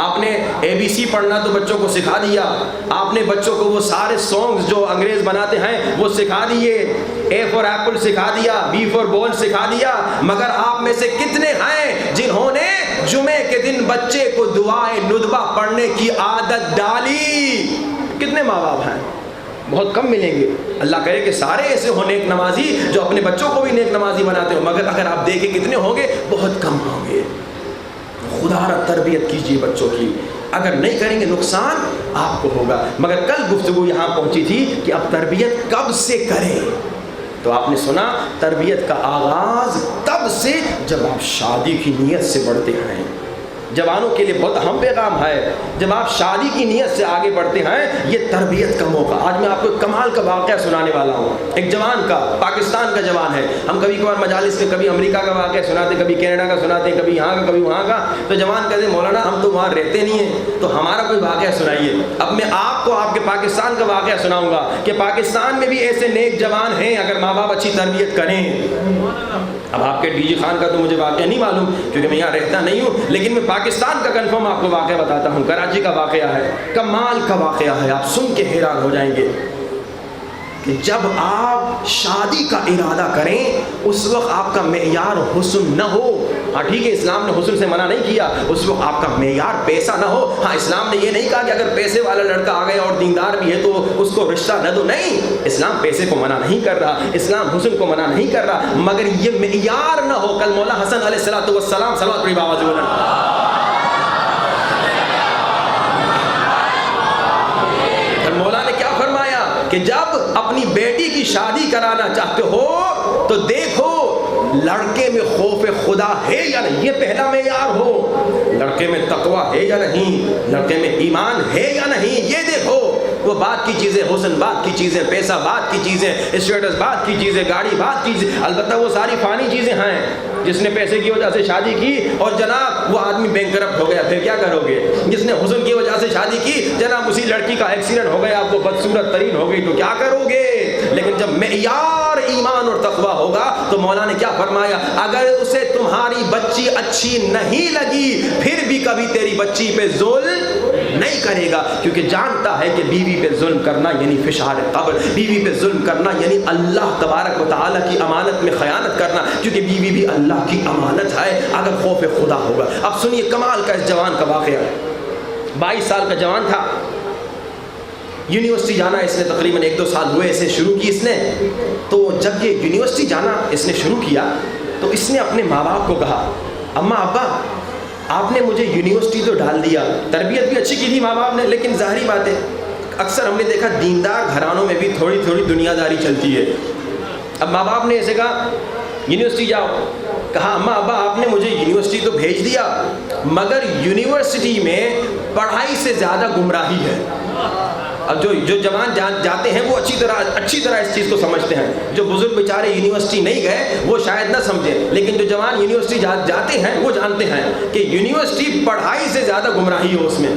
آپ نے ABC پڑھنا تو بچوں کو سکھا دیا، آپ نے بچوں کو وہ سارے سانگز جو انگریز بناتے ہیں وہ سکھا دیے، A for ایپل سکھا دیا، B for بال سکھا دیا، مگر آپ میں سے کتنے ہیں جنہوں نے جمعے کے دن بچے کو دعائے ندبہ پڑھنے کی عادت ڈالی؟ کتنے ماں باپ ہیں؟ بہت کم ملیں گے۔ اللہ کرے کہ سارے ایسے ہوں نیک نمازی جو اپنے بچوں کو بھی نیک نمازی بناتے ہو، مگر اگر آپ دیکھیں کتنے ہوں گے؟ بہت کم ہوں گے۔ خدا را تربیت کیجیے بچوں کی، اگر نہیں کریں گے نقصان آپ کو ہوگا۔ مگر کل گفتگو یہاں پہنچی تھی کہ اب تربیت کب سے کریں؟ تو آپ نے سنا تربیت کا آغاز تب سے جب آپ شادی کی نیت سے بڑھتے ہیں۔ جوانوں کے لیے بہت اہم پیغام ہے، جب آپ شادی کی نیت سے آگے بڑھتے ہیں یہ تربیت کا موقع۔ آج میں آپ کو کمال کا واقعہ سنانے والا ہوں، ایک جوان کا، پاکستان کا جوان ہے۔ ہم کبھی کبھار مجالس میں کبھی امریکہ کا واقعہ سناتے، کبھی کینیڈا کا سناتے، کبھی یہاں کا کبھی وہاں کا، تو جوان کہتے ہیں مولانا ہم تو وہاں رہتے نہیں ہیں، تو ہمارا کوئی واقعہ سنائیے۔ اب میں آپ کو آپ کے پاکستان کا واقعہ سناؤں گا کہ پاکستان میں بھی ایسے نیک جوان ہیں اگر ماں باپ اچھی تربیت کریں۔ اب آپ کے ڈی جی خان کا تو مجھے واقعہ نہیں معلوم کیونکہ میں یہاں رہتا نہیں ہوں، لیکن میں پاکستان کا کنفرم آپ کو واقعہ بتاتا ہوں۔ کراچی کا واقعہ ہے، کمال کا واقعہ ہے، آپ سن کے حیران ہو جائیں گے کہ جب آپ شادی کا ارادہ کریں اس وقت آپ کا معیار حسن نہ ہو۔ ہاں ٹھیک ہے، اسلام نے حسن سے منع نہیں کیا، اس وقت آپ کا معیار پیسہ نہ ہو۔ ہاں اسلام نے یہ نہیں کہا کہ اگر پیسے والا لڑکا آ گیا اور دیندار بھی ہے تو اس کو رشتہ نہ دو، نہیں، اسلام پیسے کو منع نہیں کر رہا، اسلام حسن کو منع نہیں کر رہا، مگر یہ معیار نہ ہو۔ کل مولا حسن علیہ السلام صلوات پڑھی بابا جو مولا نے کیا فرمایا کہ جب اپنی بیٹی کی شادی کرانا چاہتے ہو تو دیکھو لڑکے میں خوف خدا ہے یا نہیں، یہ پہلا معیار ہو۔ لڑکے میں تقویٰ ہے یا نہیں، لڑکے میں ایمان ہے یا نہیں، یہ دیکھو۔ وہ بات کی چیزیں، حسن بات کی چیزیں، پیسہ بات کی چیزیں، اسٹیٹس بات کی چیزیں، گاڑی بات کی چیزیں، البتہ وہ ساری فانی چیزیں ہیں۔ جس نے پیسے کی وجہ سے شادی کی اور جناب وہ آدمی بینکرپٹ ہو گیا، پھر کیا کرو گے؟ جس نے حسن کی وجہ سے شادی کی، جناب اسی لڑکی کا ایکسیڈنٹ ہو گیا، آپ کو بدصورت ترین ہو گئی، تو کیا کرو گے؟ لیکن جب معیار ایمان اور تقویٰ ہوگا تو مولا نے کیا فرمایا؟ اگر اسے تمہاری بچی اچھی نہیں لگی پھر بھی کبھی تیری بچی پہ ظلم نہیں کرے گا، کیونکہ جانتا ہے کہ بیوی پہ ظلم کرنا یعنی فشار قبر، بیوی پہ ظلم کرنا یعنی اللہ تبارک و تعالیٰ کی امانت میں خیانت کرنا، کیونکہ بیوی بھی اللہ کی امانت ہے اگر خوف خدا ہوگا۔ اب سنیے کمال کا اس جوان کا واقعہ۔ 22 سال کا جوان تھا، یونیورسٹی جانا اس نے تقریباً 1-2 سال ہوئے اسے شروع کی اس نے۔ تو جب یہ یونیورسٹی جانا اس نے شروع کیا تو اس نے اپنے ماں باپ کو کہا، اماں ابا آپ نے مجھے یونیورسٹی تو ڈال دیا، تربیت بھی اچھی کی تھی ماں باپ نے، لیکن ظاہری بات ہے اکثر ہم نے دیکھا دیندار گھرانوں میں بھی تھوڑی تھوڑی دنیا داری چلتی ہے۔ اب ماں باپ نے ایسے کہا یونیورسٹی جاؤ، کہا اماں ابا آپ نے مجھے یونیورسٹی تو بھیج دیا مگر یونیورسٹی میں پڑھائی سے زیادہ گمراہی ہے۔ اب جو جوان جاتے ہیں وہ اچھی طرح اس چیز کو سمجھتے ہیں، جو بزرگ بیچارے یونیورسٹی نہیں گئے وہ شاید نہ سمجھیں، لیکن جو جوان یونیورسٹی جاتے ہیں وہ جانتے ہیں کہ یونیورسٹی پڑھائی سے زیادہ گمراہی ہو اس میں۔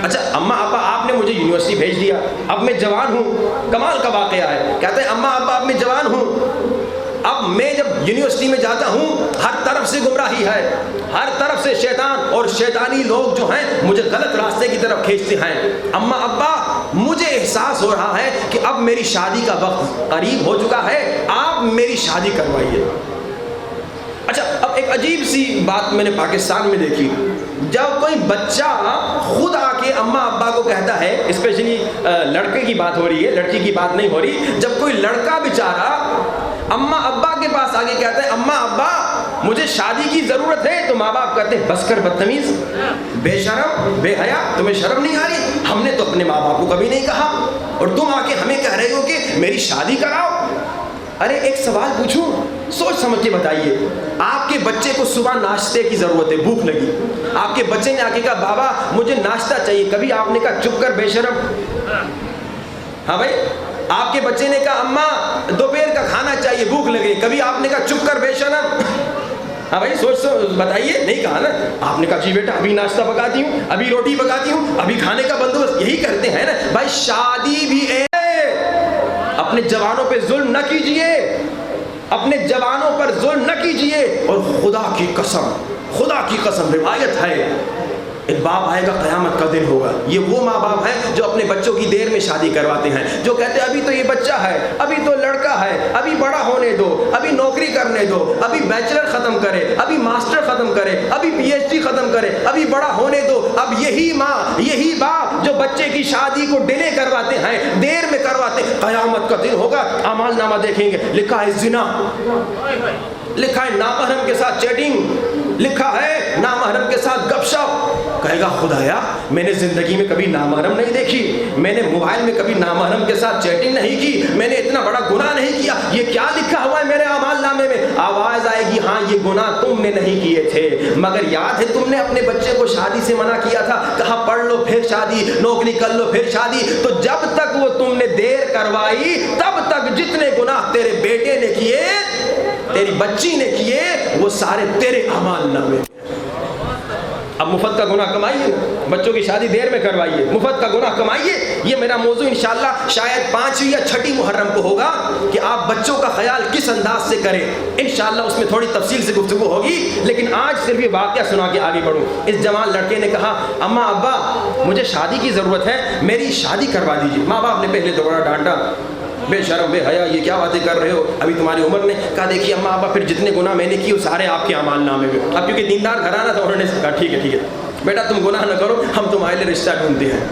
اچھا اماں ابا آپ نے مجھے یونیورسٹی بھیج دیا، اب میں جوان ہوں، کمال کا واقعہ ہے، کہتے ہیں اماں ابا اب میں جوان ہوں، اب میں جب یونیورسٹی میں جاتا ہوں ہر طرف سے گمراہی ہے، ہر طرف سے شیطان اور شیطانی لوگ جو ہیں مجھے غلط راستے کی طرف کھینچتے ہیں۔ اماں ابا مجھے احساس ہو رہا ہے کہ اب میری شادی کا وقت قریب ہو چکا ہے، آپ میری شادی کروائیے۔ اچھا اب ایک عجیب سی بات میں نے پاکستان میں دیکھی، جب کوئی بچہ خود آ کے اماں ابا کو کہتا ہے، اسپیشلی لڑکے کی بات ہو رہی ہے، لڑکی کی بات نہیں ہو رہی، جب کوئی لڑکا بیچارہ اماں ابا کے پاس آگے کہتا ہے اماں ابا مجھے شادی کی ضرورت ہے، تو ماں باپ کہتے ہیں بس کر بدتمیز، بے شرم، بے حیا، تمہیں شرم نہیں آ رہی؟ ہم نے تو اپنے ماں باپ کو کبھی نہیں کہا اور تم آ کے ہمیں کہہ رہے ہو کہ میری شادی کراؤ۔ ارے ایک سوال پوچھوں، سوچ سمجھ کے بتائیے، آپ کے بچے کو صبح ناشتے کی ضرورت ہے، بھوک لگی، آپ کے بچے نے آ کے کہا بابا مجھے ناشتہ چاہیے، کبھی آپ نے کہا چپ کر بے شرم؟ ہاں بھائی، آپ کے بچے نے کہا اماں دوپہر کا کھانا چاہیے، بھوک لگی، کبھی آپ نے کہا چپ کر بے شرم؟ ہاں بھائی سوچ بتائیے, نہیں کہا نا. آپ نے کہا جی بیٹا ابھی ناشتہ پکاتی ہوں, ابھی روٹی پکاتی ہوں, ابھی کھانے کا بندوبست, یہی کرتے ہیں نا بھائی. شادی بھی اپنے جوانوں پہ ظلم نہ کیجئے, اپنے جوانوں پر ظلم نہ کیجئے. اور خدا کی قسم روایت ہے ایک باپ آئے گا, قیامت کا دن ہوگا. یہ وہ ماں باپ ہیں جو اپنے بچوں کی دیر میں شادی کرواتے ہیں, جو کہتے ہیں ابھی تو یہ بچہ ہے, ابھی تو لڑکا ہے, ابھی بڑا ہونے دو, ابھی نوکری کرنے دو, ابھی بیچلر ختم کرے, ابھی ماسٹر ختم کرے, ابھی پی ایچ ڈی ختم کرے, ابھی بڑا ہونے دو. اب یہی ماں یہی باپ جو بچے کی شادی کو ڈیلے کرواتے ہیں, دیر میں کرواتے ہیں, قیامت کا دن ہوگا اعمال نامہ دیکھیں گے, لکھا ہے زنا, لکھا ہے نامحرم کے ساتھ چیٹنگ, لکھا ہے نامحرم کے ساتھ گپ شپ. کہے گا خدایا میں نے زندگی میں کبھی نامحرم نہیں دیکھی, میں نے موبائل میں کبھی نامحرم کے ساتھ چیٹنگ نہیں کی, میں نے اتنا بڑا گناہ نہیں کیا, یہ کیا لکھا ہوا ہے میرے اعمال نامے میں؟ آواز آئے گی ہاں یہ گناہ تم نے نہیں کیے تھے, مگر یاد ہے تم نے اپنے بچے کو شادی سے منع کیا تھا, کہا پڑھ لو پھر شادی, نوکری کر لو پھر شادی. تو جب تک وہ تم نے دیر کروائی تب تک جتنے گناہ تیرے بیٹے نے کیے, تیری بچی نے کیے, وہ سارے تیرے اعمال نامے میں. اب مفت کا گناہ کمائیے, بچوں کی شادی دیر میں کروائیے, مفت کا گناہ کمائیے. یہ میرا موضوع انشاءاللہ شاید 5ویں یا 6ٹھی محرم کو ہوگا کہ آپ بچوں کا خیال کس انداز سے کریں. انشاءاللہ اس میں تھوڑی تفصیل سے گفتگو ہوگی, لیکن آج صرف یہ واقعہ سنا کے آگے بڑھوں. اس جوان لڑکے نے کہا اماں ابا مجھے شادی کی ضرورت ہے, میری شادی کروا دیجیے. ماں باپ نے پہلے تو بڑا ڈانٹا, بے شرم بے حیا یہ کیا باتیں کر رہے ہو, ابھی تمہاری عمر نے. کہا دیکھیے اماں ابا پھر جتنے گناہ میں نے کیے وہ سارے آپ کے اعمال نامے میں. اب کیونکہ دیندار گھرانہ تھا انہوں نے کہا ٹھیک ہے بیٹا تم گناہ نہ کرو, ہم تمہارے لیے رشتہ ڈھونڈتے ہیں.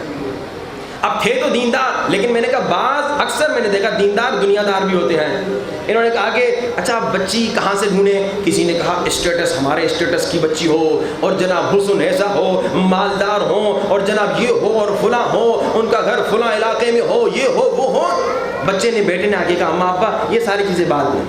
اب تھے تو دیندار, لیکن میں نے کہا بعض اکثر میں نے دیکھا دیندار دنیا دار بھی ہوتے ہیں. انہوں نے کہا کہ اچھا بچی کہاں سے ڈھونڈیں؟ کسی نے کہا اسٹیٹس, ہمارے اسٹیٹس کی بچی ہو, اور جناب حسن ایسا ہو, مالدار ہو, اور جناب یہ ہو اور فلاں ہو, ان کا گھر فلاں علاقے میں ہو, یہ ہو وہ ہو. بچے نے بیٹے نے آگے کہا اماں ابا یہ ساری چیزیں بعد میں,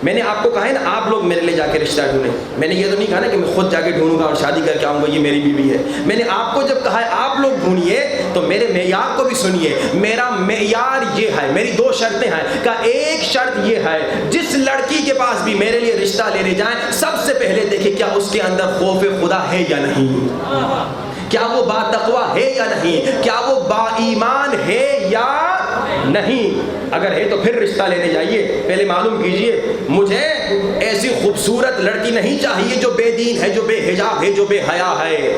میں نے آپ کو کہا ہے نا آپ لوگ میرے لیے جا کے رشتہ ڈھونڈیں. میں نے یہ تو نہیں کہا نا کہ میں خود جا کے ڈھونڈوں گا اور شادی کر کے آؤں گا یہ میری بیوی ہے. میں نے آپ کو جب کہا ہے آپ لوگ ڈھونڈیے تو میرے معیار کو بھی سنیے. میرا معیار یہ ہے, میری 2 شرطیں ہیں. کہ ایک شرط یہ ہے جس لڑکی کے پاس بھی میرے لیے رشتہ لینے جائیں سب سے پہلے دیکھیں کیا اس کے اندر خوف خدا ہے یا نہیں, کیا وہ با تقوی ہے یا نہیں, کیا وہ با ایمان ہے یا نہیں. اگر ہے تو پھر رشتہ لینے جائیے. پہلے معلوم کیجئے مجھے ایسی خوبصورت لڑکی نہیں چاہیے جو بے دین ہے, جو بے حجاب ہے, جو بے حیا ہے.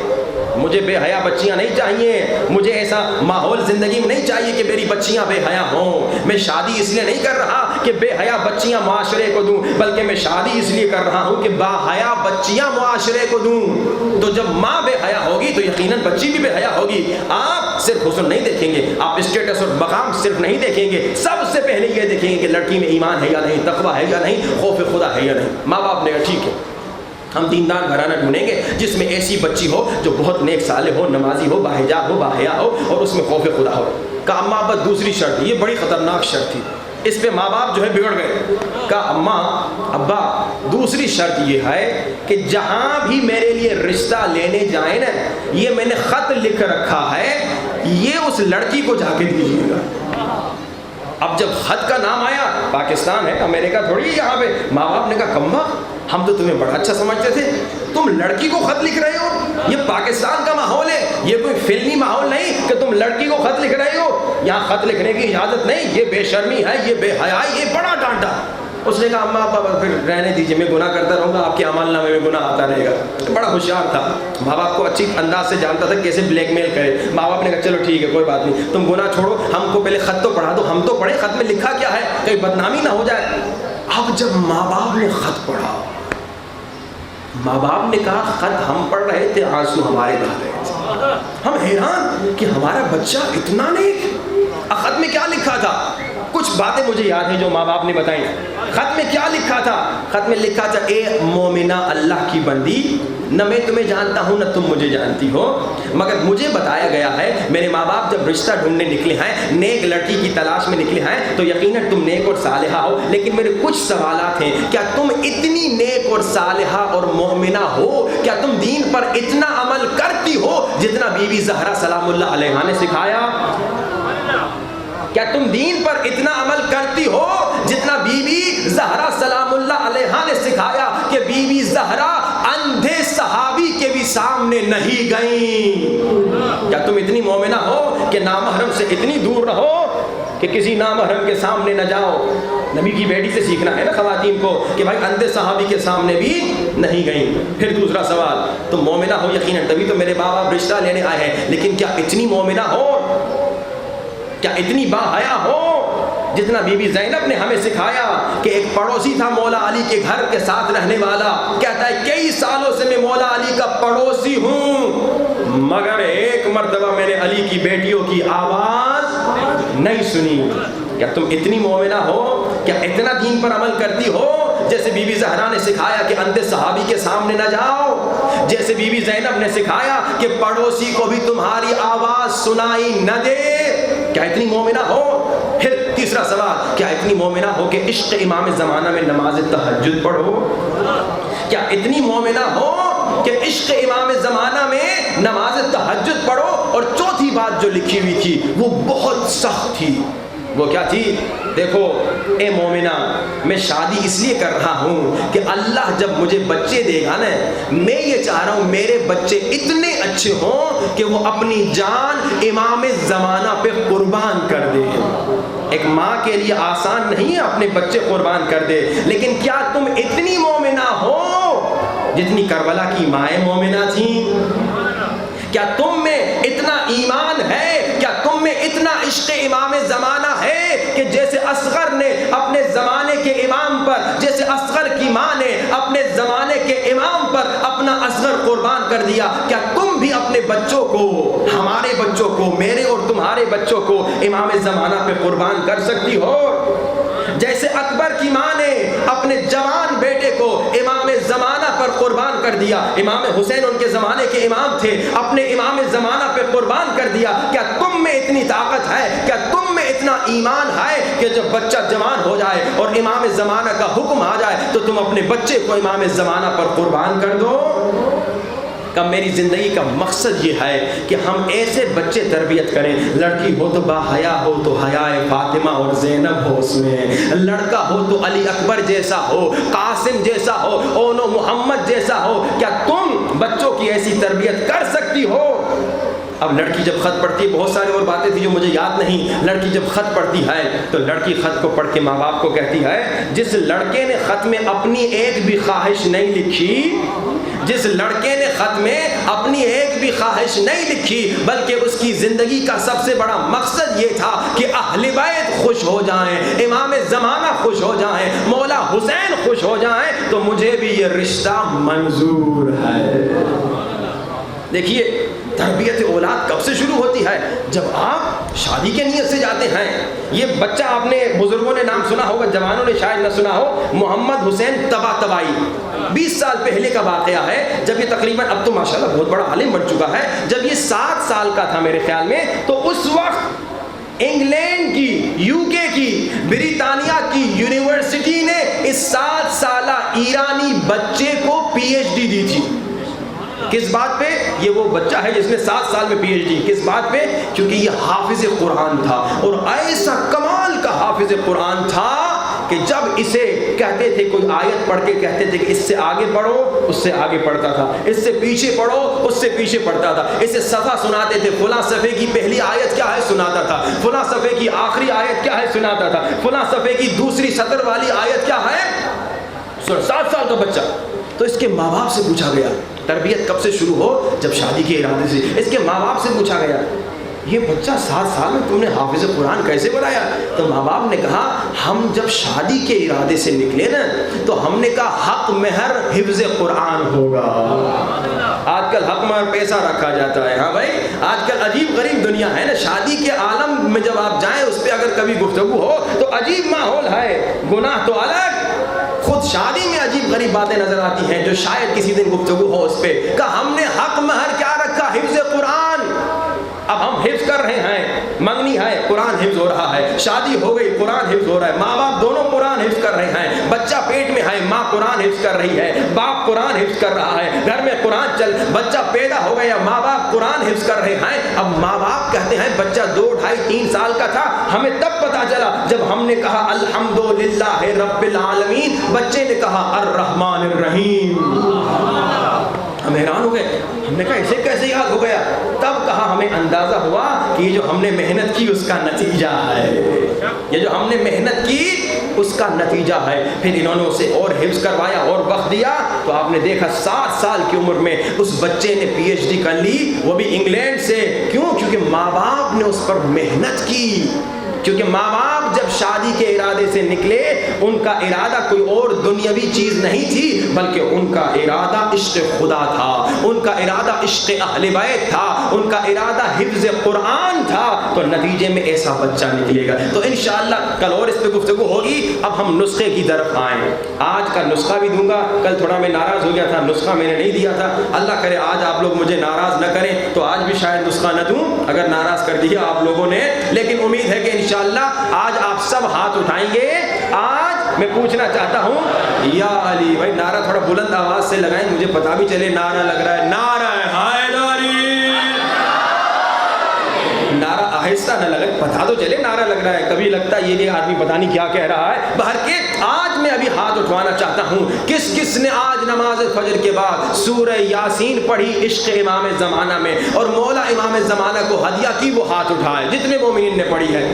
مجھے بے حیا بچیاں نہیں چاہیے. مجھے ایسا ماحول زندگی میں نہیں چاہیے کہ میری بچیاں بے حیا ہوں. میں شادی اس لیے نہیں کر رہا کہ بے حیا بچیاں معاشرے کو دوں, بلکہ میں شادی اس لیے کر رہا ہوں کہ با حیا بچیاں معاشرے کو دوں. تو جب ماں بے حیا ہوگی تو یقیناً بچی بھی بے حیا ہوگی. آپ صرف حسن نہیں دیکھیں گے, آپ اسٹیٹس اور مقام صرف نہیں دیکھیں گے, سب سے پہلے یہ دیکھیں گے کہ لڑکی میں ایمان ہے یا نہیں, تقوی ہے یا نہیں, خوف خدا ہے یا نہیں. ماں باپ نے کہا ٹھیک ہے ہم دیندار گھرانہ ڈھونڈیں گے جس میں ایسی بچی ہو جو بہت نیک صالح ہو, نمازی ہو, باحجاب ہو, باحیا ہو, اور اس میں خوف خدا ہو. کہا اماں ابا دوسری شرط, یہ بڑی خطرناک شرط تھی, اس پہ ماں باپ جو ہے بگڑ گئے. کہا اماں ابا دوسری شرط یہ ہے کہ جہاں بھی میرے لیے رشتہ لینے جائیں نا, یہ میں نے خط لکھ رکھا ہے, یہ اس لڑکی کو جا کے دیجیے گا. اب جب خط کا نام آیا, پاکستان ہے امریکہ تھوڑی یہاں پہ, ماں باپ نے کہا کمبا ہم تو تمہیں بڑا اچھا سمجھتے تھے, تم لڑکی کو خط لکھ رہے ہو. یہ پاکستان کا ماحول ہے, یہ کوئی فلمی ماحول نہیں کہ تم لڑکی کو خط لکھ رہے ہو. یہاں خط لکھنے کی اجازت نہیں, یہ بے شرمی ہے, یہ بے حیائی, یہ بڑا ڈانٹا. اس نے کہا اماں ابا پھر رہنے دیجیے, میں گناہ کرتا رہوں گا, آپ کے اعمال نامے میں گناہ آتا رہے گا. بڑا ہوشیار تھا, ماں باپ کو اچھی انداز سے جانتا تھا کیسے بلیک میل کرے. ماں باپ نے کہا چلو ٹھیک ہے کوئی بات نہیں, تم گناہ چھوڑو, ہم کو پہلے خط تو پڑھا دو, ہم تو پڑھیں خط میں لکھا کیا ہے, کہیں بدنامی نہ ہو جائے. اب جب ماں باپ نے خط پڑھا, ماں باپ نے کہا خط ہم پڑھ رہے تھے, آنسو ہمارے بہہ رہے تھے. ہم حیران کہ ہمارا بچہ اتنا نیک. خط میں کیا لکھا تھا؟ کچھ باتیں مجھے یاد ہیں جو ماں باپ نے بتائیں. خط میں کیا لکھا تھا؟ خط میں لکھا تھا اے مومنہ اللہ کی بندی, نہ میں تمہیں جانتا ہوں نہ تم مجھے جانتی ہو, مگر مجھے بتایا گیا ہے میرے ماں باپ جب رشتہ ڈھونڈنے نکلے ہیں, نیک لڑکی کی تلاش میں نکلے ہیں, تو یقیناً تم نیک اور صالحہ ہو. لیکن میرے کچھ سوالات ہیں, کیا تم اتنی نیک اور صالحہ اور مومنہ ہو؟ کیا تم دین پر اتنا عمل کرتی ہو جتنا بی بی زہرا سلام اللہ علیہا نے سکھایا؟ کیا تم دین پر اتنا عمل کرتی ہو جتنا بی بی زہرا سلام اللہ علیہا نے سکھایا؟ کہ بی بی زہرا صحابی کے بھی سامنے نہیں گئیں۔ کیا تم اتنی مومنہ ہو کہ نامحرم سے اتنی دور رہو کہ کسی نامحرم کے سامنے نہ جاؤ؟ نبی کی بیٹی سے سیکھنا ہے نا خواتین کو کہ بھائی اندھے صحابی کے سامنے بھی نہیں گئیں۔ پھر دوسرا سوال، تم مومنہ ہو یقیناً، تبھی تو میرے باپ آپ رشتہ لینے آئے ہیں، لیکن کیا اتنی مومنہ ہو، کیا اتنی باحیا ہو جتنا بی بی زینب نے ہمیں سکھایا کہ ایک پڑوسی تھا مولا علی کے گھر کے ساتھ رہنے والا، کہتا ہے کئی سالوں سے میں مولا علی کا پڑوسی ہوں مگر ایک مرتبہ میں نے علی کی بیٹیوں کی آواز نہیں سنی۔ کیا تم اتنی مومنہ ہو، کیا اتنا دین پر عمل کرتی ہو جیسے بی بی زہرا نے سکھایا کہ اندھے صحابی کے سامنے نہ جاؤ، جیسے بی بی زینب نے سکھایا کہ پڑوسی کو بھی تمہاری آواز سنائی نہ دے؟ کیا اتنی مومنہ ہو؟ پھر تیسرا سوال، کیا اتنی مومنہ ہو کہ عشق امام زمانہ میں نماز تہجد پڑھو؟ کیا اتنی مومنہ ہو کہ عشق امام زمانہ میں نماز تہجد پڑھو؟ اور چوتھی بات جو لکھی ہوئی تھی وہ بہت سخت تھی، وہ کیا تھی؟ دیکھو اے مومنہ، میں شادی اس لیے کر رہا ہوں کہ اللہ جب مجھے بچے دے گا نا، میں یہ چاہ رہا ہوں میرے بچے اتنے اچھے ہوں کہ وہ اپنی جان امام زمانہ پہ قربان کر دے۔ ایک ماں کے لیے آسان نہیں ہے اپنے بچے قربان کر دے، لیکن کیا تم اتنی مومنہ ہو جتنی کربلا کی مائیں مومنہ تھیں؟ کیا تم میں اتنا ایمان ہے، کیا تم میں اتنا عشق امام زمانہ ہے کہ جیسے اصغر نے اپنے زمانے کے امام پر، جیسے اصغر کی ماں نے اپنے زمانے کے امام پر اپنا اصغر قربان کر دیا، کیا تم بھی اپنے بچوں کو، ہمارے بچوں کو، میرے اور تمہارے بچوں کو امام زمانہ پہ قربان کر سکتی ہو؟ جیسے اکبر کی ماں نے اپنے جوان بیٹے کو امام زمانہ پر قربان کر دیا، امام حسین ان کے زمانے کے امام تھے، اپنے امام زمانہ پہ قربان کر دیا، کیا تم میں اتنی طاقت ہے، کیا تم میں اتنا ایمان ہے کہ جب بچہ جوان ہو جائے اور امام زمانہ کا حکم آ جائے تو تم اپنے بچے کو امام زمانہ پر قربان کر دو؟ کہ میری زندگی کا مقصد یہ ہے کہ ہم ایسے بچے تربیت کریں، لڑکی ہو تو باحیا ہو تو حیائے فاطمہ اور زینب ہو اس میں، لڑکا ہو تو علی اکبر جیسا ہو، قاسم جیسا ہو، اونو محمد جیسا ہو۔ کیا تم بچوں کی ایسی تربیت کر سکتی ہو؟ اب لڑکی جب خط پڑھتی ہے، بہت ساری اور باتیں تھیں جو مجھے یاد نہیں، لڑکی جب خط پڑھتی ہے تو لڑکی خط کو پڑھ کے ماں باپ کو کہتی ہے، جس لڑکے نے خط میں اپنی ایک بھی خواہش نہیں لکھی، جس لڑکے نے خط میں اپنی ایک بھی خواہش نہیں لکھی بلکہ اس کی زندگی کا سب سے بڑا مقصد یہ تھا کہ اہل بیت خوش ہو جائیں، امام زمانہ خوش ہو جائیں، مولا حسین خوش ہو جائیں، تو مجھے بھی یہ رشتہ منظور ہے۔ دیکھیے تربیت اولاد کب سے شروع ہوتی ہے؟ جب آپ شادی کے نیت سے جاتے ہیں۔ یہ بچہ آپ نے، بزرگوں نے نام سنا ہوگا، جوانوں نے شاید نہ سنا ہو، محمد حسین طباطبائی، 20 سال پہلے کا واقعہ ہے، جب یہ تقریباً، اب تو ماشاءاللہ بہت بڑا عالم بن چکا ہے، جب یہ 7 سال کا تھا میرے خیال میں، تو اس وقت انگلینڈ کی، یو کے کی، بریطانیہ کی یونیورسٹی نے اس 7 سالہ ایرانی بچے کو پی ایچ ڈی دی تھی۔ کس بات پہ؟ یہ وہ بچہ ہے جس نے 7 سال میں پی ایچ ڈی، کس بات پہ؟ کیونکہ یہ حافظ قرآن تھا، اور ایسا کمال کا حافظ قرآن تھا کہ جب اسے کہتے تھے کوئی آیت پڑھ کے کہتے تھے کہ اس سے آگے پڑھو، اس سے آگے پڑھتا تھا، اس سے پیچھے پڑھو، اس سے پیچھے پڑھتا تھا، اسے صفحہ سناتے تھے، فلاں صفحے کی پہلی آیت کیا ہے سناتا تھا، فلاں صفحے کی آخری آیت کیا ہے سناتا تھا، فلاں صفحے کی دوسری سطر والی آیت کیا ہے، 7 سال کا بچہ۔ تو اس کے ماں باپ سے پوچھا گیا، تربیت کب سے شروع ہو؟ جب شادی کے ارادے سے۔ اس کے ماں باپ سے پوچھا گیا، یہ بچہ 7 سال میں تم نے حافظ قرآن کیسے بنایا؟ تو ماں باپ نے کہا، ہم جب شادی کے ارادے سے نکلے نا تو ہم نے کہا حق مہر حفظ قرآن ہوگا۔ آج کل حق مہر پیسہ رکھا جاتا ہے، ہاں بھائی، آج کل عجیب غریب دنیا ہے نا، شادی کے عالم میں جب آپ جائیں اس پہ اگر کبھی گفتگو ہو تو عجیب ماحول ہے، گناہ تو الگ، خود شادی میں عجیب غریب باتیں نظر آتی ہیں جو شاید کسی دن گفتگو ہو اس پہ۔ کہ ہم نے حق مہر کیا رکھا؟ حفظ قرآن۔ اب ہم حفظ کر رہے ہیں، منگنی ہے، قرآن حفظ ہو رہا ہے، شادی ہو گئی، قرآن حفظ ہو رہا ہے، ماں باپ دونوں قرآن حفظ کر رہے ہیں، بچہ پیٹ میں ہے، ماں قرآن حفظ کر رہی ہے، باپ قرآن حفظ کر رہا ہے، گھر میں قرآن بچہ پیدا ہو گیا، ماں باپ قرآن حفظ کر رہے ہیں۔ اب ماں باپ کہتے ہیں بچہ 2، 2.5، 3 سال کا تھا، ہمیں تب پتا چلا جب ہم نے کہا الحمدللہ رب العالمین، بچے نے کہا الرحمن الرحیم۔ ہمیں حیران ہو گئے. ہم نے کہا اسے کیسے یاد ہو گیا؟ تب کہا ہمیں اندازہ ہوا کہ یہ جو ہم نے محنت کی اس کا نتیجہ ہے. یہ جو ہم نے محنت کی اس کا نتیجہ ہے. پھر انہوں نے اسے اور حفظ کروایا اور وقت دیا تو آپ نے دیکھا 7 سال کی عمر میں اس بچے نے پی ایچ ڈی کر لی, وہ بھی انگلینڈ سے. کیوں؟ کیونکہ ماں باپ نے اس پر محنت کی. کیونکہ ماں باپ جب شادی کے ارادے سے نکلے ان کا ارادہ کوئی اور دنیاوی چیز نہیں تھی, بلکہ ان کا ارادہ عشق خدا تھا, ان کا ارادہ عشق اہل بیت تھا, ان کا ارادہ حفظ قرآن تھا. تو نتیجے میں ایسا بچہ نکلے گا. تو انشاءاللہ کل اور اس پہ گفتگو ہوگی. اب ہم نسخے کی طرف آئیں. آج کا نسخہ بھی دوں گا. کل تھوڑا میں ناراض ہو گیا تھا, نسخہ میں نے نہیں دیا تھا. اللہ کرے آج آپ لوگ مجھے ناراض نہ کریں, تو آج بھی شاید نسخہ نہ دوں اگر ناراض کر دیا آپ لوگوں نے. لیکن امید ہے کہ انشاءاللہ آج آپ سب ہاتھ اٹھائیں گے. آج میں پوچھنا چاہتا ہوں یا علی بھائی, نعرہ تھوڑا بلند آواز سے لگائیں, مجھے پتا بھی چلے نعرہ لگ رہا ہے. نعرہ حیدری. نعرہ آہستہ نہ لگے, پتا تو چلے نعرہ لگ رہا ہے. کبھی لگتا ہے یہ آدمی پتا نہیں کیا کہہ رہا ہے. باہر کے آج میں ابھی ہاتھ اٹھوانا چاہتا ہوں. کس کس نے آج نماز فجر کے بعد سورہ یاسین پڑھی عشق امام زمانہ میں اور مولا امام زمانہ کو ہدیہ کی, وہ ہاتھ اٹھائے. جتنے مومنین نے پڑھی ہے.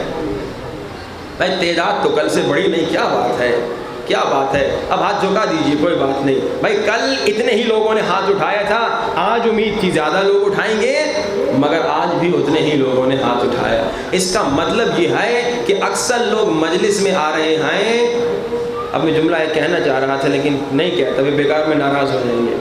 بھائی تعداد تو کل سے بڑی نہیں, کیا بات ہے, کیا بات ہے. اب ہاتھ جھکا دیجیے, کوئی بات نہیں. بھائی کل اتنے ہی لوگوں نے ہاتھ اٹھایا تھا, آج امید تھی زیادہ لوگ اٹھائیں گے, مگر آج بھی اتنے ہی لوگوں نے ہاتھ اٹھایا. اس کا مطلب یہ ہے کہ اکثر لوگ مجلس میں آ رہے ہیں. اب میں جملہ یہ کہنا چاہ رہا تھا لیکن نہیں کہتا, ابھی بیکار میں ناراض ہو جائیں گے.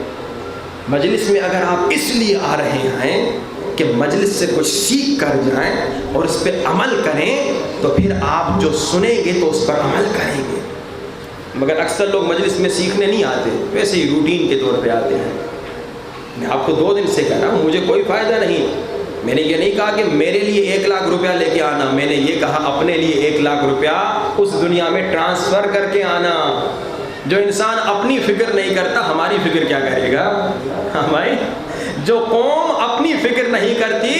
مجلس میں اگر آپ اس لیے آ رہے ہیں کہ مجلس سے کچھ سیکھ کر جائیں اور اس پہ عمل کریں, تو پھر آپ جو سنیں گے تو اس پر عمل کریں گے. مگر اکثر لوگ مجلس میں سیکھنے نہیں آتے, ویسے ہی روٹین کے طور پہ آتے ہیں. میں آپ کو 2 دن سے کہہ رہا ہوں مجھے کوئی فائدہ نہیں. میں نے یہ نہیں کہا کہ میرے لیے 1 لاکھ روپیہ لے کے آنا, میں نے یہ کہا اپنے لیے 1 لاکھ روپیہ اس دنیا میں ٹرانسفر کر کے آنا. جو انسان اپنی فکر نہیں کرتا ہماری فکر کیا کرے گا؟ ہاں بھائی, جو قوم اپنی فکر نہیں کرتی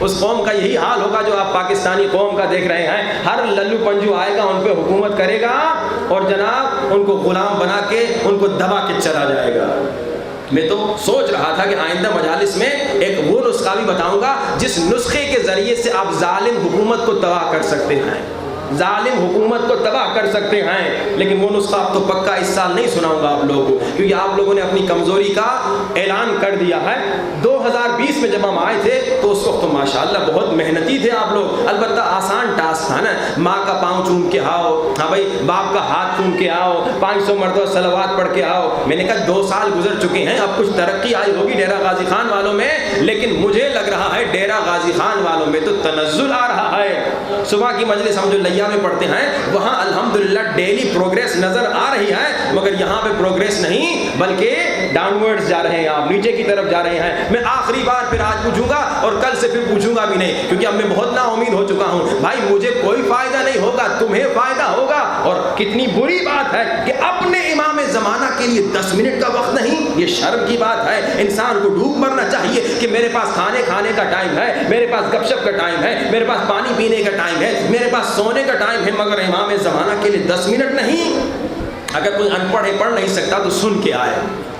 اس قوم کا یہی حال ہوگا جو آپ پاکستانی قوم کا دیکھ رہے ہیں. ہر للو پنجو آئے گا, ان پہ حکومت کرے گا اور جناب ان کو غلام بنا کے ان کو دبا کے چلا جائے گا. میں تو سوچ رہا تھا کہ آئندہ مجالس میں ایک وہ نسخہ بھی بتاؤں گا جس نسخے کے ذریعے سے آپ ظالم حکومت کو تباہ کر سکتے ہیں, ظالم حکومت کو تباہ کر سکتے ہیں. لیکن وہ نسخہ آپ تو پکا اس سال نہیں سناؤں گا آپ لوگوں کو, کیونکہ آپ لوگوں نے اپنی کمزوری کا اعلان کر دیا ہے. 2020 میں جب ہم آئے تھے تو اس وقت تو ماشاءاللہ بہت محنتی تھے آپ لوگ. البتہ آسان ٹاسک تھا نا, ماں کا پاؤں چوم کے آؤ, ہاں بھائی باپ کا ہاتھ چوم کے آؤ, 500 مرتبہ صلوات پڑھ کے آؤ. میں نے کہا 2 سال گزر چکے ہیں, اب کچھ ترقی آئی ہوگی ڈیرہ غازی خان والوں میں, لیکن مجھے لگ رہا ہے ڈیرہ غازی خان والوں میں تو تنزل آ رہا ہے. صبح کی مجلس ہم جو لیا میں پڑھتے ہیں وہاں الحمدللہ ڈیلی پروگریس نظر آ رہی ہے, مگر یہاں پہ پروگریس نہیں بلکہ ڈاؤن ورڈز جا رہے ہیں, آپ نیچے کی طرف جا رہے ہیں. میں آخری بار پھر آج پوچھوں گا اور کل سے پھر پوچھوں گا بھی نہیں, کیونکہ اب میں بہت نا امید ہو چکا ہوں. بھائی مجھے کوئی فائدہ نہیں ہوگا, تمہیں فائدہ ہوگا. اور کتنی بری بات ہے کہ اپنے امام زمانہ کے لیے 10 منٹ کا وقت نہیں, یہ شرم کی بات ہے. انسان کو ڈوب مرنا چاہیے کہ میرے پاس کھانے کا ٹائم ہے, میرے پاس گپ شپ کا ٹائم ہے, میرے پاس پانی پینے کا ٹائم ہے, میرے پاس سونے کا ٹائم ہے, مگر امام زمانہ کے لیے 10 منٹ نہیں. اگر کوئی ان پڑھ پڑھ نہیں سکتا تو سن کے آئے.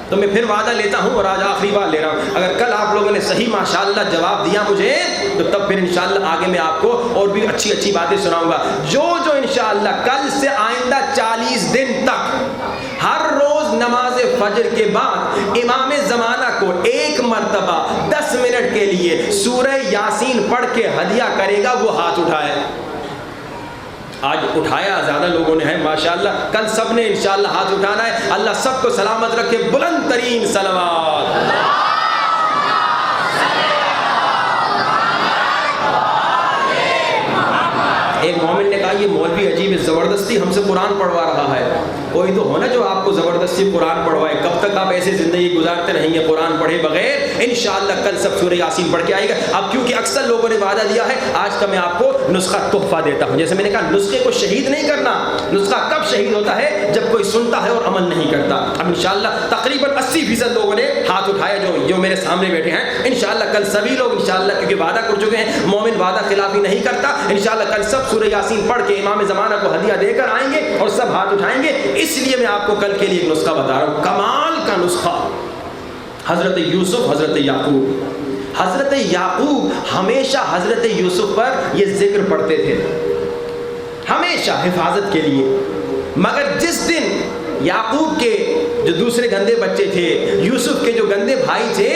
تو میں پھر وعدہ لیتا ہوں اور آج آخری بار لے رہا ہوں, اگر کل آپ لوگوں نے صحیح ماشاءاللہ جواب دیا مجھے تو تب پھر انشاءاللہ آگے میں آپ کو اور بھی اچھی اچھی باتیں سناؤں گا. جو انشاءاللہ کل سے آئندہ 40 دن تک ہر روز نماز فجر کے بعد امام زمانہ کو 1 مرتبہ 10 منٹ کے لیے سورہ یاسین پڑھ کے ہدیہ کرے گا, وہ ہاتھ اٹھائے. آج اٹھایا زیادہ لوگوں نے ہے ماشاءاللہ, کل سب نے انشاءاللہ ہاتھ اٹھانا ہے. اللہ سب کو سلامت رکھے. بلند ترین صلوات. ایک مومن نے کہا یہ مولوی عجیب ہے, زبردستی ہم سے قرآن پڑھوا رہا ہے. کوئی تو ہونا جو آپ کو زبردستی قرآن پڑھوائے. کب تک آپ ایسے زندگی گزارتے رہیں گے قرآن پڑھے بغیر؟ انشاءاللہ کل سب سورہ یاسین پڑھ کے آئے گا. اب کیونکہ اکثر لوگوں نے وعدہ دیا ہے, آج کا میں آپ کو نسخہ تحفہ دیتا ہوں. جیسے میں نے کہا نسخے کو شہید نہیں کرنا. نسخہ کب شہید ہوتا ہے؟ جب کوئی سنتا ہے اور عمل نہیں کرتا. اب انشاءاللہ تقریباً 80% لوگوں نے ہاتھ اٹھایا جو میرے سامنے بیٹھے ہیں. انشاءاللہ کل سبھی لوگ انشاءاللہ کیونکہ وعدہ کر چکے ہیں, مومن وعدہ خلافی نہیں کرتا. انشاءاللہ کل سب سورہ یاسین پڑھ کے امام زمانہ کو ہدیہ دے کر آئیں گے اور سب ہاتھ اٹھائیں گے. اس لیے میں آپ کو کل کے لیے ایک نسخہ بتا رہا ہوں, کمال کا نسخہ. حضرت یوسف، حضرت یعقوب. حضرت یعقوب ہمیشہ حضرت یوسف پر یہ ذکر پڑھتے تھے، ہمیشہ حفاظت کے لیے. مگر جس دن یعقوب کے جو دوسرے گندے بچے تھے، یوسف کے جو گندے بھائی تھے،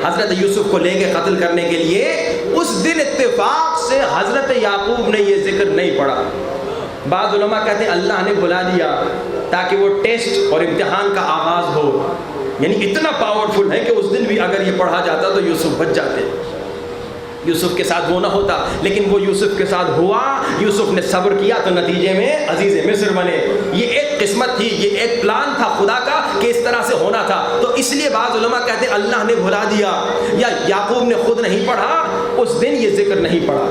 حضرت یوسف کو لے کے قتل کرنے کے لیے، اس دن اتفاق سے حضرت یعقوب نے یہ ذکر نہیں پڑھا. بعض علماء کہتے ہیں اللہ نے بلا دیا تاکہ وہ ٹیسٹ اور امتحان کا آغاز ہو. یعنی اتنا پاورفل ہے کہ اس دن بھی اگر یہ پڑھا جاتا تو یوسف بچ جاتے، یوسف کے ساتھ وہ نہ ہوتا. لیکن وہ یوسف کے ساتھ ہوا، یوسف نے صبر کیا تو نتیجے میں عزیز مصر بنے. یہ ایک قسمت تھی، یہ ایک پلان تھا خدا کا کہ اس طرح سے ہونا تھا. تو اس لیے بعض علماء کہتے ہیں اللہ نے بھلا دیا، یا یعقوب نے خود نہیں پڑھا، اس دن یہ ذکر نہیں پڑھا.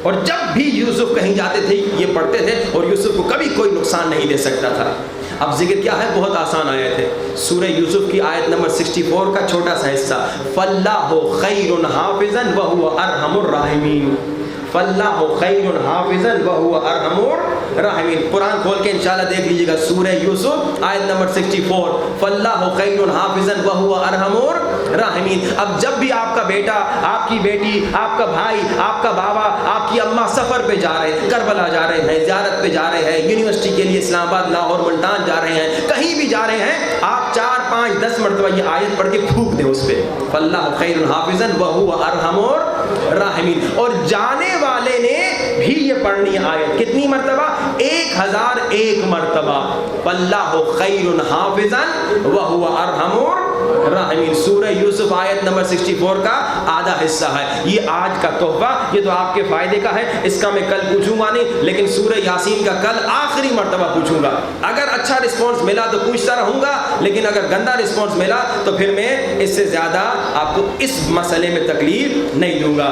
اور جب بھی یوسف کہیں جاتے تھے یہ پڑھتے تھے، اور یوسف کو کبھی کوئی نقصان نہیں دے سکتا تھا. اب ذکر کیا ہے؟ بہت آسان آیت ہے، سورہ یوسف کی آیت نمبر 64 کا چھوٹا سا حصہ. فَاللَّهُ خَيْرٌ حَافِظًا وَهُوَ أَرْحَمُ الرَّاحِمِينَ. فَاللَّهُ خَيْرٌ حَافِظًا وَهُوَ أَرْحَمُ الرَّاحِمِينَ. قرآن کھول کے انشاءاللہ دیکھ لیجیے گا، سورہ یوسف آیت نمبر 64. فَاللَّهُ خَيْرٌ حَافِظًا وَهُوَ أَرْحَمُ الرَّاحِمِينَ. اب جب بھی آپ کا بیٹا، آپ کی بیٹی، آپ کا بھائی، آپ کا بابا، آپ کی اماں سفر پہ جا رہے ہیں، کربلا جا رہے ہیں، زیارت پہ جا رہے ہیں، یونیورسٹی کے لیے اسلام آباد، لاہور، ملتان جا رہے ہیں، کہیں بھی جا رہے ہیں، آپ 4 5 10 مرتبہ یہ آیت پڑھ کے پھونک دیں اس پہ، فَاللَّهُ خَيْرٌ حَافِظًا وَهُوَ أَرْحَمُ الرَّاحِمِينَ. اور جانے والے نے بھی یہ پڑھنی آیت کتنی مرتبہ؟ 1001 مرتبہ. فَاللَّهُ خَيْرٌ حَافِظًا وَهُوَ أَرْحَمُ الرَّاحِمِينَ. سورہ یوسف آیت نمبر 64 کا آدھا حصہ ہے. یہ آج کا تحفہ، یہ تو آپ کے فائدے کا ہے، اس کا میں کل پوچھوں گا نہیں، لیکن سورہ یاسین کا کل آخری مرتبہ پوچھوں گا. اگر اچھا رسپانس ملا تو پوچھتا رہوں گا، لیکن اگر گندا رسپانس ملا تو پھر میں اس سے زیادہ آپ کو اس مسئلے میں تکلیف نہیں دوں گا.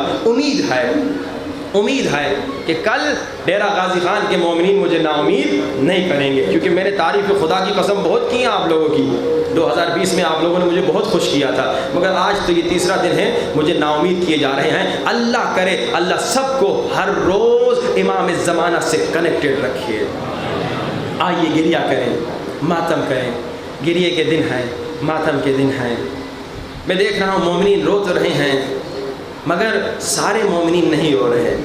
امید ہے کہ کل ڈیرہ غازی خان کے مومنین مجھے نا امید نہیں کریں گے، کیونکہ میں نے تعریف خدا کی قسم بہت کی ہیں آپ لوگوں کی. 2020 میں آپ لوگوں نے مجھے بہت خوش کیا تھا، مگر آج تو یہ تیسرا دن ہے مجھے نا امید کیے جا رہے ہیں. اللہ کرے اللہ سب کو ہر روز امام زمانہ سے کنیکٹڈ رکھے. آئیے گریہ کریں، ماتم کریں. گریے کے دن ہیں، ماتم کے دن ہیں. میں دیکھ رہا ہوں مومنین رو تو رہے ہیں، مگر سارے مومنین نہیں رو رہے.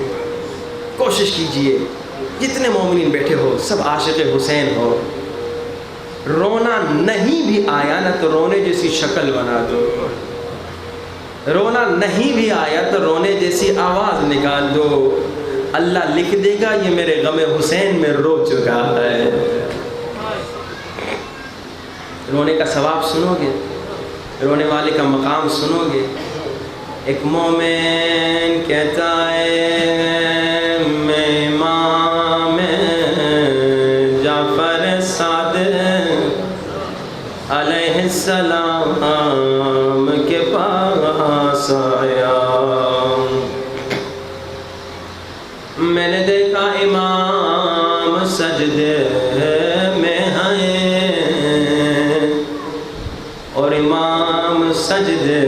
کوشش کیجئے جتنے مومنین بیٹھے ہو سب عاشق حسین ہو. رونا نہیں بھی آیا نا تو رونے جیسی شکل بنا دو، رونا نہیں بھی آیا تو رونے جیسی آواز نکال دو. اللہ لکھ دے گا یہ میرے غم حسین میں رو چکا ہے. رونے کا ثواب سنو گے، رونے والے کا مقام سنو گے. ایک مومن کہتا ہے میں امام جعفر صادق علیہ السلام کے پاس آیا. میں نے دیکھا امام سجدے میں ہیں اور امام سجدے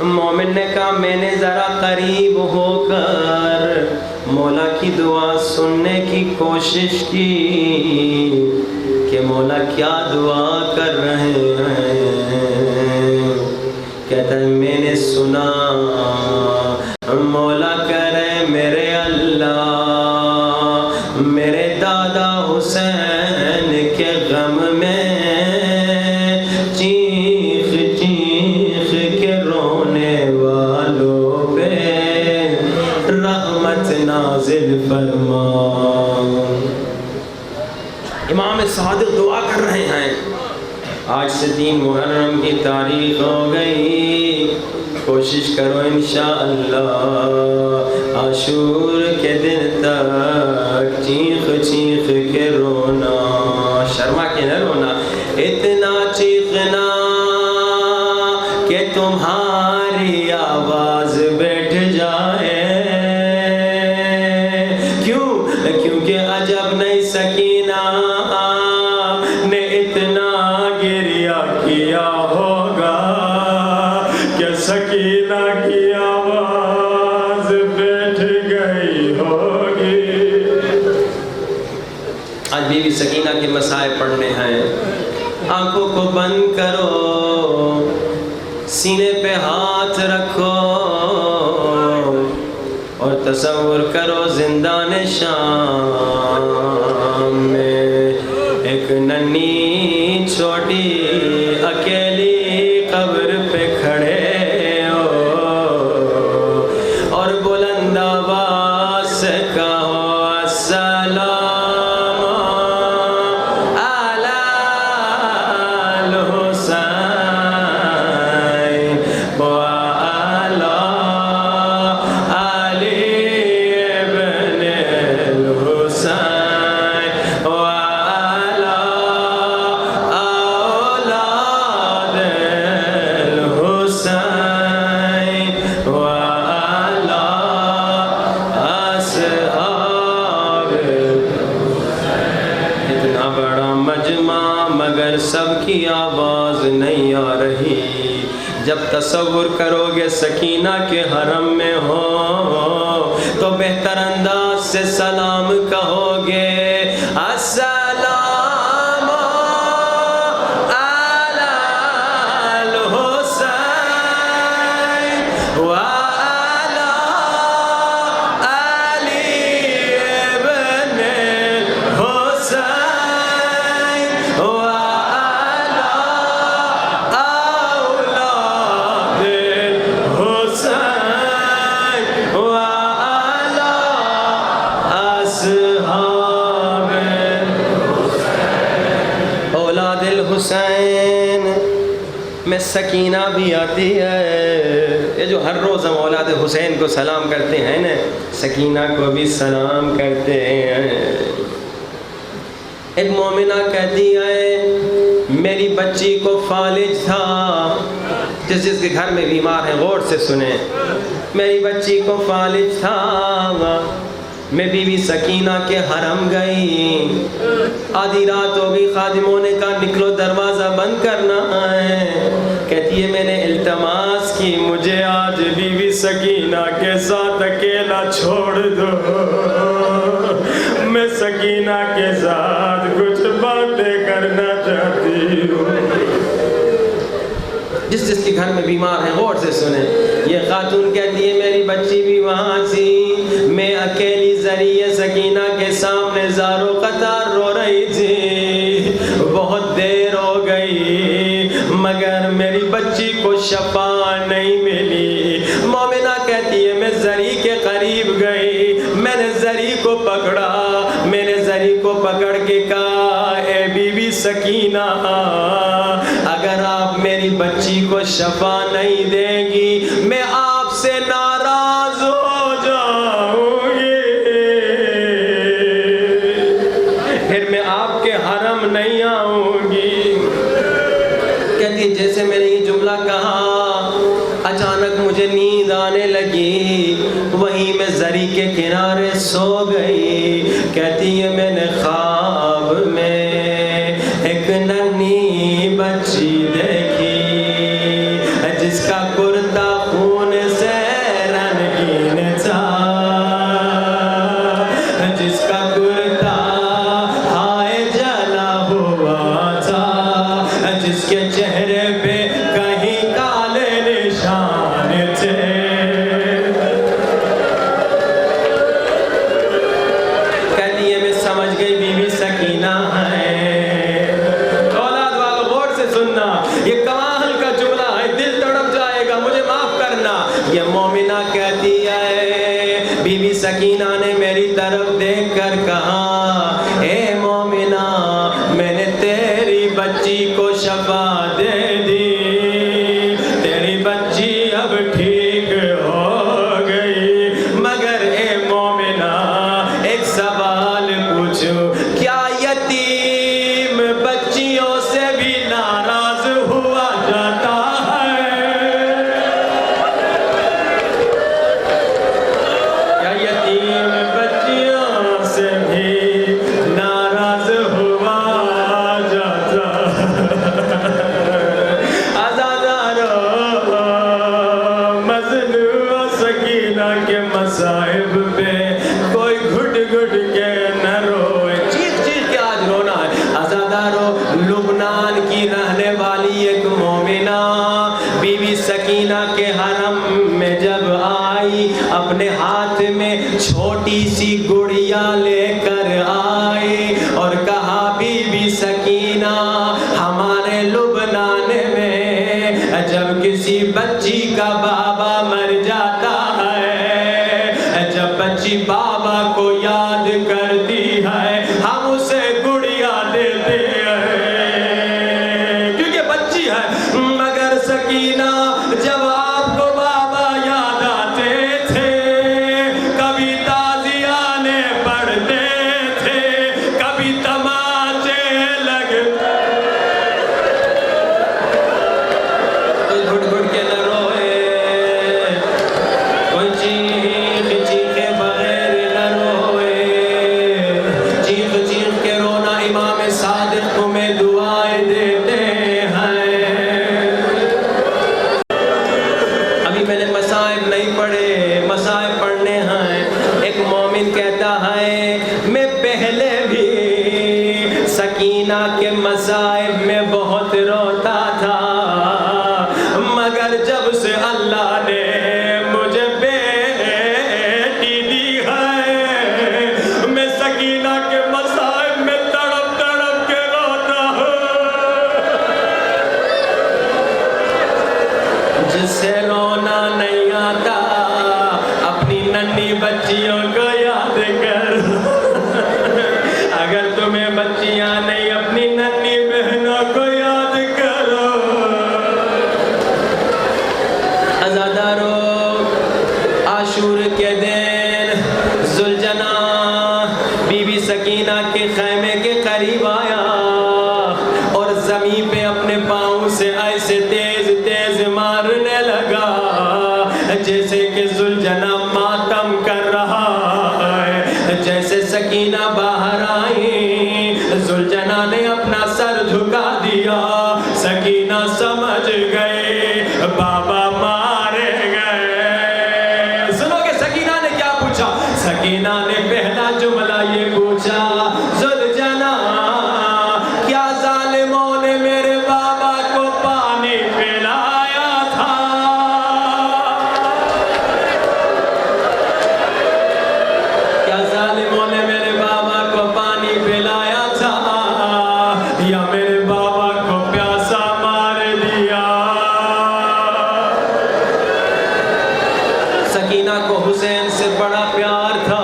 مومن نے کہا میں نے ذرا قریب ہو کر مولا کی دعا سننے کی کوشش کی کہ مولا کیا دعا کر رہے ہیں. کہتا ہے میں نے سنا مولا کہہ رہے میرے اللہ میرے دادا حسین کے غم میں فرما. امام صادق دعا کر رہے ہیں. آج سے 3 محرم کی تاریخ ہو گئی. کوشش کرو انشاءاللہ عاشور کے دن تک چیخ چیخ کے رونا، شرما کے نہ رونا، اتنا چیخنا کہ تمہاری آواز بیٹھ جائے. کیونکہ عجب نہیں سکینہ نے اتنا گریہ کیا ہوگا کہ سکینہ کی آواز بیٹھ گئی ہوگی. بند کرو, سینے پہ ہاتھ رکھو اور تصور کرو زندان شام میں ایک ننھی چھوٹی اکیلی قبر پہ کھڑے ہو اور بلند آواز سے کہو السلام سب کی آواز نہیں آ رہی. جب تصور کرو گے سکینہ کے حرم میں ہو تو بہتر انداز سے سلام کہو گے السلام علی الحسین وعلی علی ابن الحسین حسین میں سکینہ بھی آتی ہے. یہ جو ہر روز ہم اولاد حسین کو سلام کرتے ہیں نا, سکینہ کو بھی سلام کرتے ہیں. ایک مومنہ کہتی ہے میری بچی کو فالج تھا, جس کے گھر میں بیمار ہے غور سے سنیں, میری بچی کو فالج تھا, میں بی بی سکینہ کے حرم گئی, آدھی رات ہو گئی, خادموں نے کہا نکلو دروازہ بند کرنا ہے. کہتی ہے میں نے التماس کی مجھے آج بی بی سکینہ کے ساتھ اکیلا چھوڑ دو, میں سکینہ کے ساتھ کچھ باتیں کرنا چاہتی ہوں. جس کے گھر میں بیمار ہے غور سے سنیں. یہ خاتون کہتی ہے میری بچی بھی وہاں تھی, میں اکیلی ذریعہ سکینہ کے سامنے زارو قطار رو رہی تھی, بہت دیر ہو گئی مگر میری بچی کو شفا نہیں ملی. مومنہ کہتی ہے میں زری کے قریب گئی, میں نے زری کو پکڑا, میں نے زری کو پکڑ کے کہا اے بی بی سکینہ اگر آپ میری بچی کو شفا نہیں دیں گی میں آپ سے ناراض ہو جاؤں گی, پھر میں آپ کے حرم نہیں آؤں گی. کہتی جیسے میں نے یہ جملہ کہا اچانک مجھے نیند آنے لگی, وہیں میں زری کے کنارے سو گئی. کہتی ہے میں نے خواب میں ایک ننھی بچی دیکھی جس کا کرتا خون سے رنگین تھا, جس کا کرتا ہائے جلا ہوا تھا, جس کے چہرے پہ کہیں کالے نشان تھے. کہتی ہے میں سمجھ گئی بی بی سکینہ ہے. اولاد والوں غور سے سننا, یہ کمال کا جملہ ہے, دل تڑپ جائے گا, مجھے معاف کرنا. یہ مومنہ کہتی ہے بی بی سکینہ نے میری طرف دیکھ کر کہا اے مومنہ میں نے تیری بچی کو شفا دے دی, تیری بچی اب ٹھیک ہو گئی, مگر اے مومنہ ایک سوال پوچھو, کیا یتیم بچیوں سے بھی ناراض ہوا جاتا ہے؟ کیا یتیم بچیوں سے بھی ناراض ہوا جاتا ہے؟ عزادارو مظلوم سکینہ کے مصائب پہ کوئی گھٹ گھٹ کے نہ روئے, چیخ چیخ کے آج رونا ہے. عزادارو لبنان کی رہنے والی ہدیہ لے کر آئی اور کہا بی بی سکینہ ہمارے لبنان میں جب کسی بچی کا بابا مر جاتا ہے، جب بچی بابا کو یاد کرتی ہے ہم اسے گڑیا دیتے ہیں کیونکہ بچی ہے، مگر سکینہ جب آپ کو بابا یاد آتے تھے کبھی تازیانے پڑھتے تھے کبھی تماچے لگتے گھٹ گھٹ کے نہ روئے، کوئی چیخ چیخے بغیر نہ روئے، چیخ چیخ کے رونا امام صادق تمہیں دعائیں دیتے ہیں۔ ابھی میں نے مصائب نہیں پڑھے، مصائب پڑھنے ہیں۔ ایک مومن کہتا ہے میں پہلے بھی سکینہ کے مصائب میں بہت روتا تھا، مگر جب سے اللہ نے مجھے بیٹی دی ہے میں سکینہ کے مصائب میں تڑپ تڑپ کے روتا ہوں۔ جس سے رونا نہیں آتا اپنی ننھی بچیوں کو یاد کر، اگر تمہیں بچیاں نہیں اپنی ننھی بہنوں کو یاد کرو۔ عزادارو، عاشور کے دن ذوالجنا بی بی سکینہ کے خیمے کے قریب آیا اور زمین پہ اپنے پاؤں سے ایسے تیز تیز مارنے لگا جیسے کہ ذوالجنا ماتم کر رہا ہے۔ جیسے سکینہ باہر آئی ذوالجنا نے اپنا سر جھکا دیا، سکینہ سمجھ گئے بابا مارے گئے۔ سنو کہ سکینہ نے کیا پوچھا؟ سکینہ نے پہلا جملہ یہ پوچھا، ذوالجنا کیا ظالموں نے میرے بابا کو پانی پلایا تھا؟ کیا ظالموں نے میرے بابا کو پانی پلایا تھا یا میرے بابا کو پیاسا مار دیا؟ سکینہ کو حسین سے بڑا پیار تھا،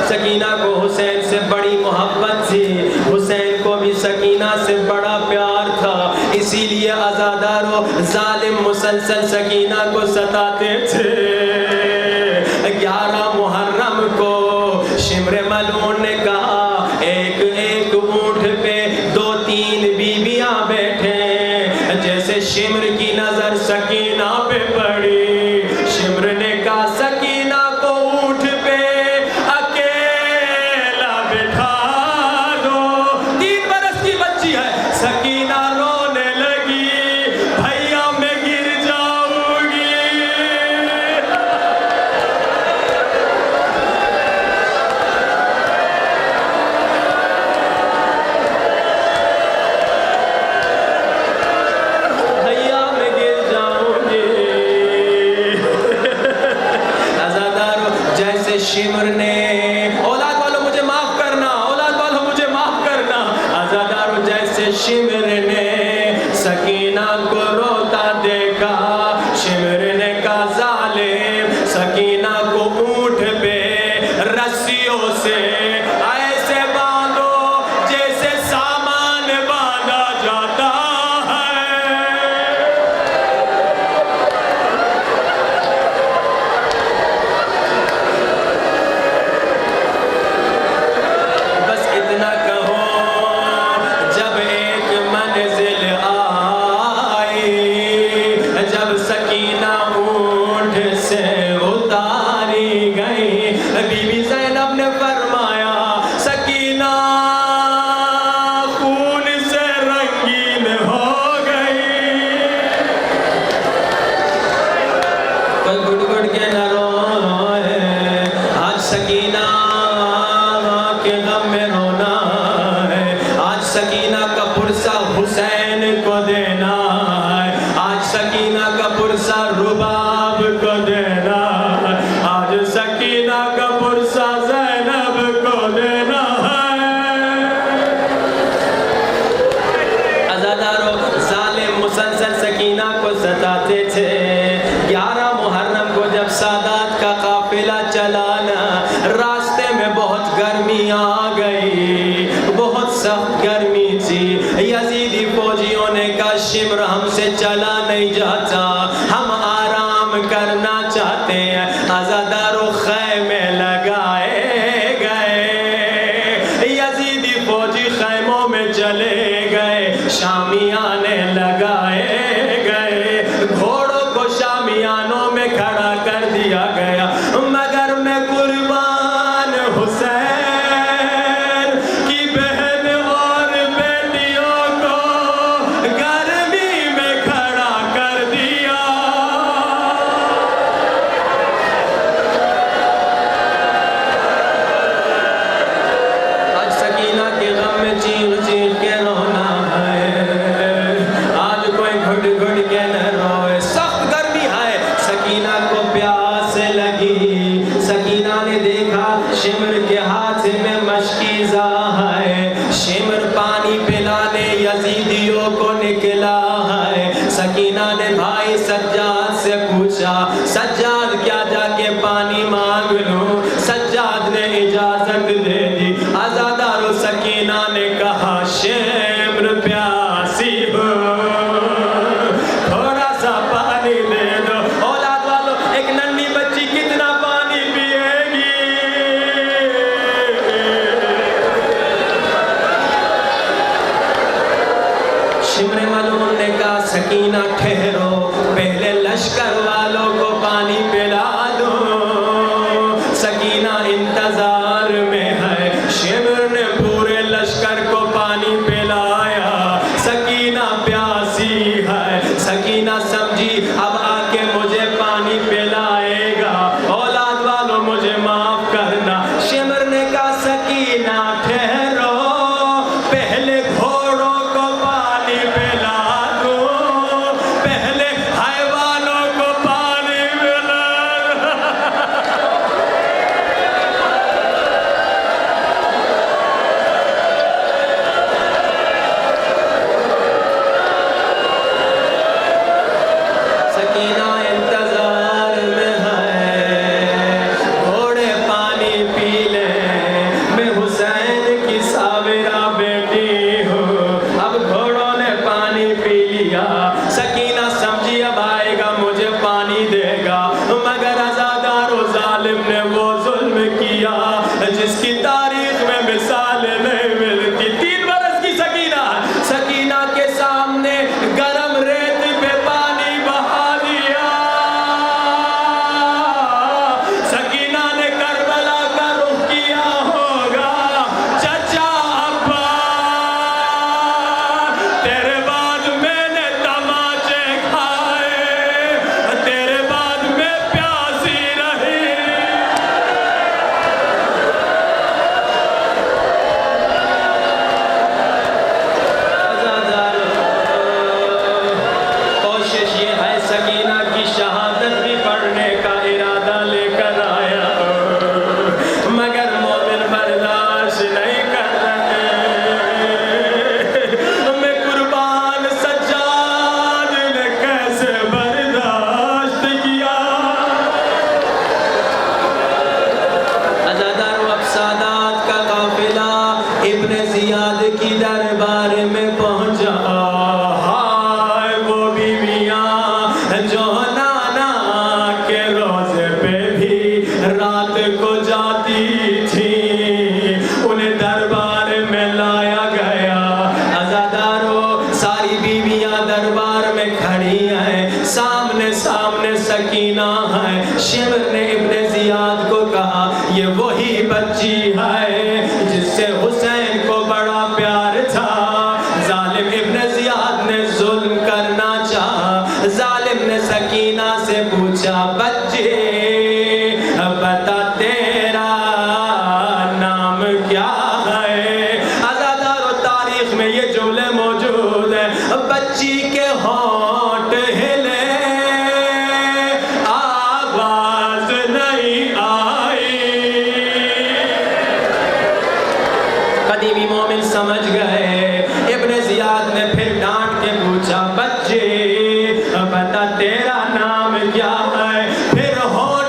سکینہ کو حسین سے بڑی محبت تھی، حسین کو بھی سکینہ سے بڑا پیار تھا، اسی لیے عزادارو ظالم مسلسل سکینہ کو ستاتے تھے۔ 11 محرم کو شمر ملعون نے کہا ایک ایک اونٹ پہ 2-3 بیویاں بیٹھے، جیسے شمر کی نظر سکینہ پہ پڑی، شمر نے کہا سکینہ کو اونٹ پہ اکیلا بٹھا دو، 3 برس کی بچی ہے۔ سکینہ رونے لگی، بھیا میں گر جاؤں گی۔ بھیا میں گر جاؤں گی۔ عزادارو جیسے شمر نے اولاد والوں مجھے معاف کرنا، اولاد والوں مجھے معاف کرنا، عزادارو جیسے شمر نے سکینہ کو روتا دیکھا، شمر نے کہا ظالم سکینہ کو اونٹ پہ رسیوں سے ایسے باندھو جیسے سامان باندھا جاتا ہے۔ بس اتنا کہو جب ایک منزل آئی، جب سکینہ اونٹ سے اتاری گئی، بی بی زینب نے فرمایا سکینہ خون سے رنگین ہو گئی۔ کوئی گھٹ گھٹ کے نہ روئے، آج سکینہ کے غم میں رونا ہے، آج سکینہ کا پرسہ حسین کو دینا ہے، آج سکینہ کا پرسہ رباب کو دینا ہے، آج سکینہ کا پرسہ زینب کو سادات کا قافلہ چلانا، راستے میں بہت گرمی آ گئی، بہت سخت گرمی تھی۔ یزیدی فوجیوں نے کہا شمر ہم سے چلا نہیں جاتا، ہم آرام کرنا چاہتے ہیں۔ عزاداروں خیمے لگائے گئے، یزیدی فوجی خیموں میں چلے گئے، شامیانے لگائے گئے، گھوڑوں کو شامیانوں میں کھڑا کر دیا گیا، مگر میں قربان حسین کی بہن اور بیٹیوں کو گرمی میں کھڑا کر دیا۔ آج سکینہ کے غم میں چیخ چیخ کے رونا ہے، آج کوئی گھٹ گھٹ کے نہ روئے، سخت گرمی ہے۔ سکینہ کو پیاس لگی، سکینہ نے دیکھا شمر کے ہاتھ میں مشکیزہ ہے، شمر پانی پلانے یزیدیوں کو نکلا ہے۔ سکینہ نے بھائی سجاد سے پوچھا سجاد کیا جا کے پانی مانگ لوں؟ سجاد نے اجازت دے دی۔ عزادارو سکینہ نے کہا شمر پیاسی ہو، تھوڑا سا پانی دے دو۔ اولاد والو ایک ننھی بچی کتنا پانی پیے گی؟ شمر ملعون نے کہا سکینہ ٹھہرو، پہلے لشکر والوں کو پانی پلا دو۔ سکینہ انتظار میں ہے، شمر نے پورے لشکر کو پانی پلایا، سکینہ پیاسی ہے۔ سکینہ سمجھی اب آ کے مجھے پانی پلائے گا، اولاد والوں مجھے معاف کرنا۔ شمر نے کہا سکینہ ٹھہرو، پہلے گھوڑوں کو پانی پلا دو، پہلے حیوانوں کو پانی پلا دو۔ سکینہ انتظار میں ہے، گھوڑے پانی پی لیں، میں حسین کی ساورہ بیٹی ہوں۔ اب گھوڑوں نے پانی پی لیا، سکینہ سمجھی اب آئے گا مجھے پانی دے گا، مگر عزادارو ظالم نے وہ ظلم کیا جس کی تاریخ میں مثال نہیں ملتی۔ 3 برس کی سکینہ، سکینہ کے سامنے گرم ریت پہ پانی بہا دیا۔ سکینہ نے کربلا کا رخ کیا ہوگا، چچا ابا تیرے بعد میں نے تماچے کھائے، تیرے بعد میں پیاسی رہی۔ کوشش یہ ہے سکینہ کی شہادت بھی پڑھنے کا ارادہ لے کر آیا، مگر مومن برداشت نہیں کر رہے۔ میں قربان سجاد نے کیسے برداشت کیا؟ عزادارو اب سادات کا قافلہ ابن زیاد کی دربار میں پہنچا۔ ہائے وہ بیویاں جو نانا کے روزے پہ بھی رات کو جاتی تھی، انہیں دربار میں لایا گیا۔ عزادارو ساری بیویاں دربار میں کھڑی ہیں، سامنے سامنے سکینہ ہے۔ شمر نے ابن زیاد کو کہا یہ وہی بچی ہے جس سے حسین کو بڑا پیار تھا۔ ظالم ابن زیاد نے ظلم کرنا چاہا، ظالم نے سکینہ سے پوچھا بچے بتا تیرا نام کیا ہے؟ عزادارو تاریخ میں یہ جملے موجود ہیں، بچی کے ہونٹ ہلے، آواز نہیں آئی۔ قدیمی مومن سمجھ گئے۔ ابن زیاد نے پھر ڈانٹ کے پوچھا بچے بتا تیرا نام کیا ہے؟ پھر ہو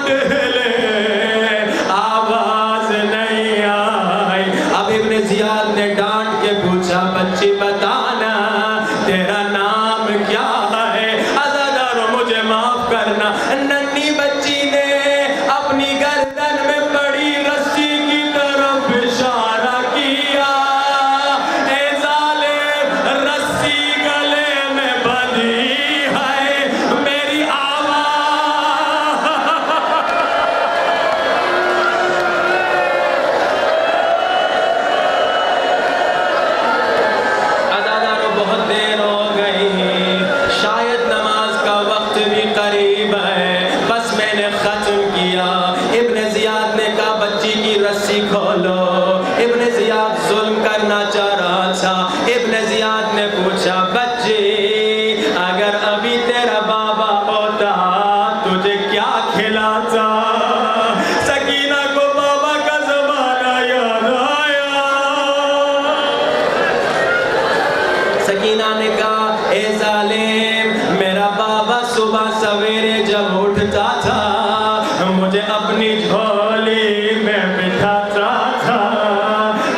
اپنی جھولی میں بٹھاتا تھا،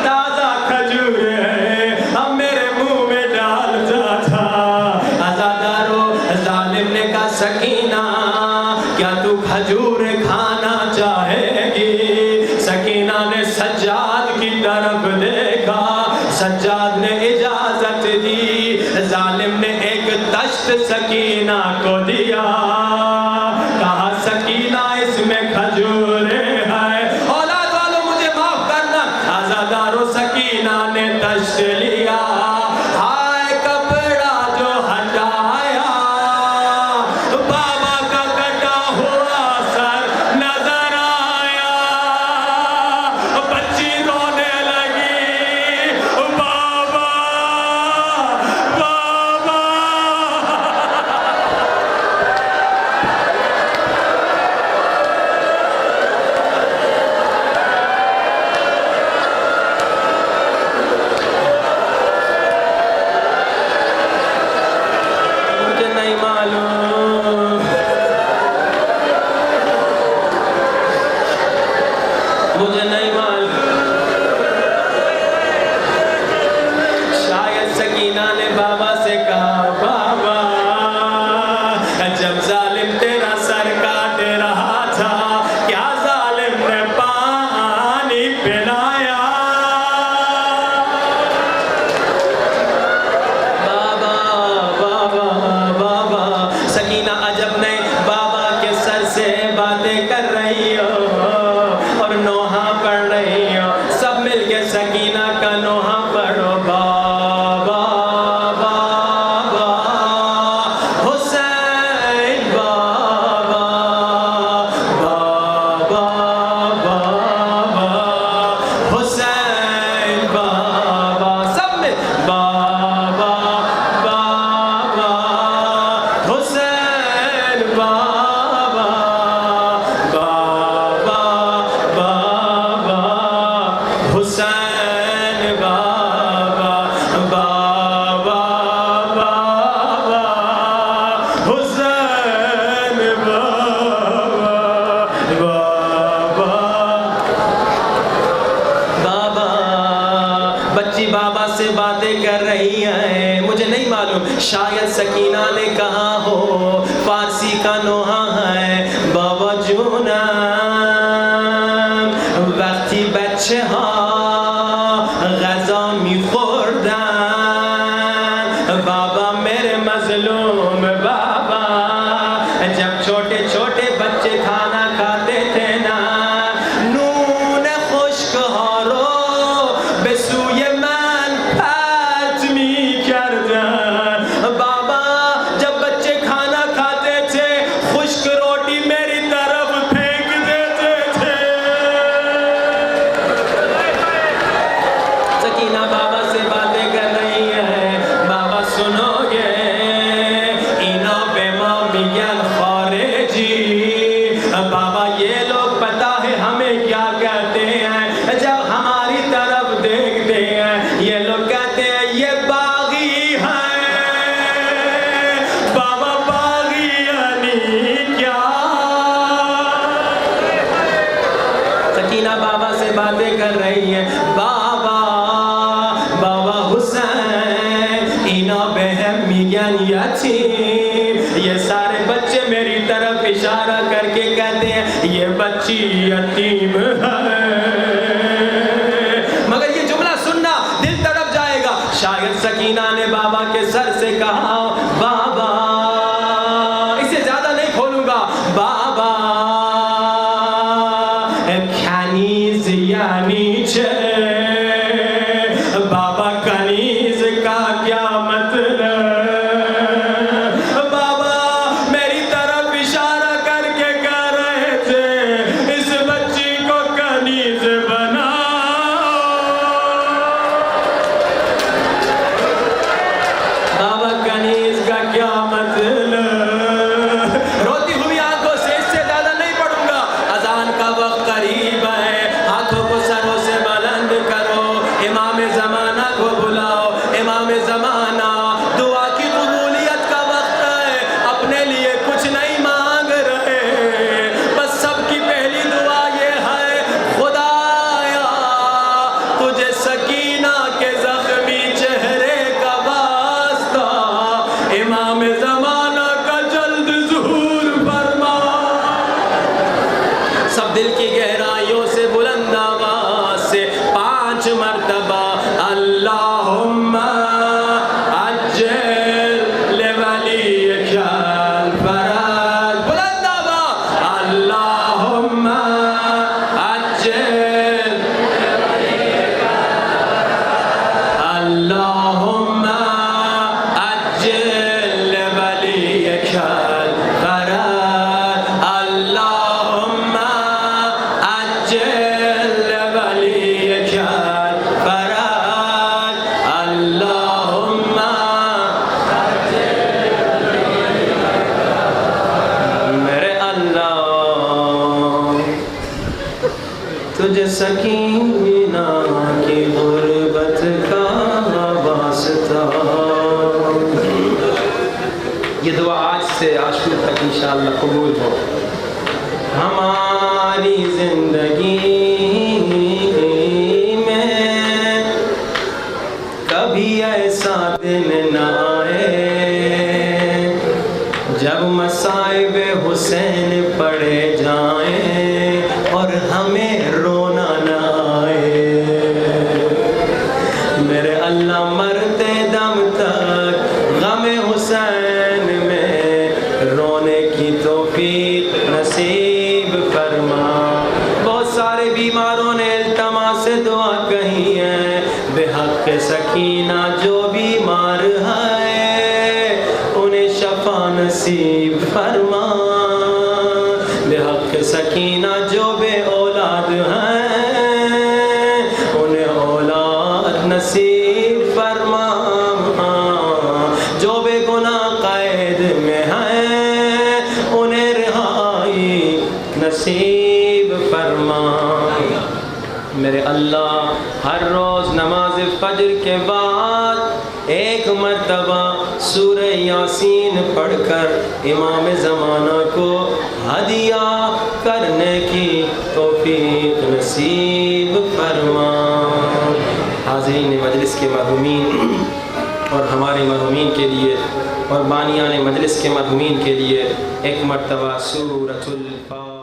تازہ کھجور ہے اب میرے منہ میں ڈالتا تھا۔ عزادارو ظالم نے کہا سکینہ کیا تو کھجور کھانا چاہے گی؟ سکینہ نے سجاد کی طرف دیکھا، سجاد نے اجازت دی، ظالم نے ایک دشت سکینہ کو دیا، کہا سکینہ اس میں کھجور ہے۔ اولاد والوں مجھے معاف کرنا، عزادارو سکینہ نے دشت لیا، ہائے کپڑا جو ہٹایا، بابا کا کٹا ہوا سر نظر آیا، بچی رونے لگی، بابا بابا۔ مجھے نہیں معلوم، مجھے نہیں معلوم، شاید سکینہ نے بابا سے کہا بابا جب ظالم تیرا سر کاٹ رہا تھا کیا ظالم نے پانی پلایا؟ بابا بابا بابا، سکینہ عجب نہیں، بابا کے سر سے باتیں کر رہی ہو اور نوحہ پڑھ رہی ہو، سب مل کے سکینہ کا نوحہ پڑھو۔ بابا بابا حسین بابا، بابا بابا حسین بابا، سب میں بابا بابا حسین بابا، بابا بابا حسین بابا، بابا بابا حسین بابا، بابا۔ بچی بابا سے باتیں کر رہی ہیں، مجھے نہیں معلوم، شاید سکینہ نے کہا ہو، فارسی کا نوحہ ہے، بابا جونم وقتی بچه ها غذا میخوردن، بابا میرے مظلوم بابا جب چھوٹے چھوٹے بچے کھانا کھاتے تھے نا، نون خشک ها رو به سوی من پرت میکردن، بابا جب بچے کھانا کھاتے تھے خشک روٹی میری طرف پھینک دیتے تھے۔ سکینہ بابا سے باتیں کر رہی ہے، بابا سنو گے اینا بے ماں میگن خارجی، بابا یہ لوگ پتا ہے ہمیں کیا کہتے ہیں جب ہماری طرف دیکھتے ہیں، یہ لوگ کہتے ہیں یہ باغی ہیں، بابا باغی یعنی کیا؟ سکینہ بابا سے باتیں کر رہی ہے، بابا بابا حسین اینا بہم میگن یتیم، یہ سارے بچے میری طرف اشارہ کر کے کہتے ہیں یہ بچی یتیم ہے، مگر یہ جملہ سننا دل تڑپ جائے گا۔ شاید سکینہ نے بابا کے سر سے کہا بابا، اسے زیادہ نہیں کھولوں گا، بابا کنیز یعنی چه؟ بابا کنیز کا کیا مطلب؟ بابا میری طرف اشارہ کر کے کہہ رہے تھے اس بچی کو کنیز بناؤ، بابا کنیز کا کیا مطلب؟ روتی ہوئی آنکھوں سے اس سے زیادہ نہیں پڑھوں گا، اذان کا وقت قریب ہے، ہاتھوں کو سروں سے بنا سب دل کی گہرائیوں سے بلند آواز سے 5 مرتبہ اللہم عجل لولیک الفرج، بلند آواز اللہم عجل، اللہم عجل لولیک الفرج، اللہم عجل لولیک الفرج، اللہم میرے اللہ تجھے سکینہ کی غربت کا واسطہ. یہ دعا آج سے عاشور تک انشاءاللہ قبول ہو. ہماری زندگی میں کبھی ایسا دن نہ آئے جب مصائب حسین پڑے جائیں اور ہمیں رونا نہ آئے. میرے اللہ مرتے دم تک غم حسین میں رونے کی توفیق نصیب فرما. بہت سارے بیماروں نے التماس سے دعا کہی ہے، بے حق سکینہ جو بیمار ہے انہیں شفا نصیب فرما. بے حق سکینہ جو بے اولاد ہیں انہیں اولاد نصیب فرما. جو بے گناہ قید میں ہیں انہیں رہائی نصیب فرما. میرے اللہ ہر روز نماز فجر کے بعد 1 مرتبہ سورہ یاسین پڑھ کر امام زمانہ کو ہدیہ کرنے کی توفیق نصیب فرما. حاضرین مجلس کے مرحومین اور ہمارے مرحومین کے لیے اور بانیان مجلس کے مرحومین کے لیے 1 مرتبہ سورۃ الفاتحہ.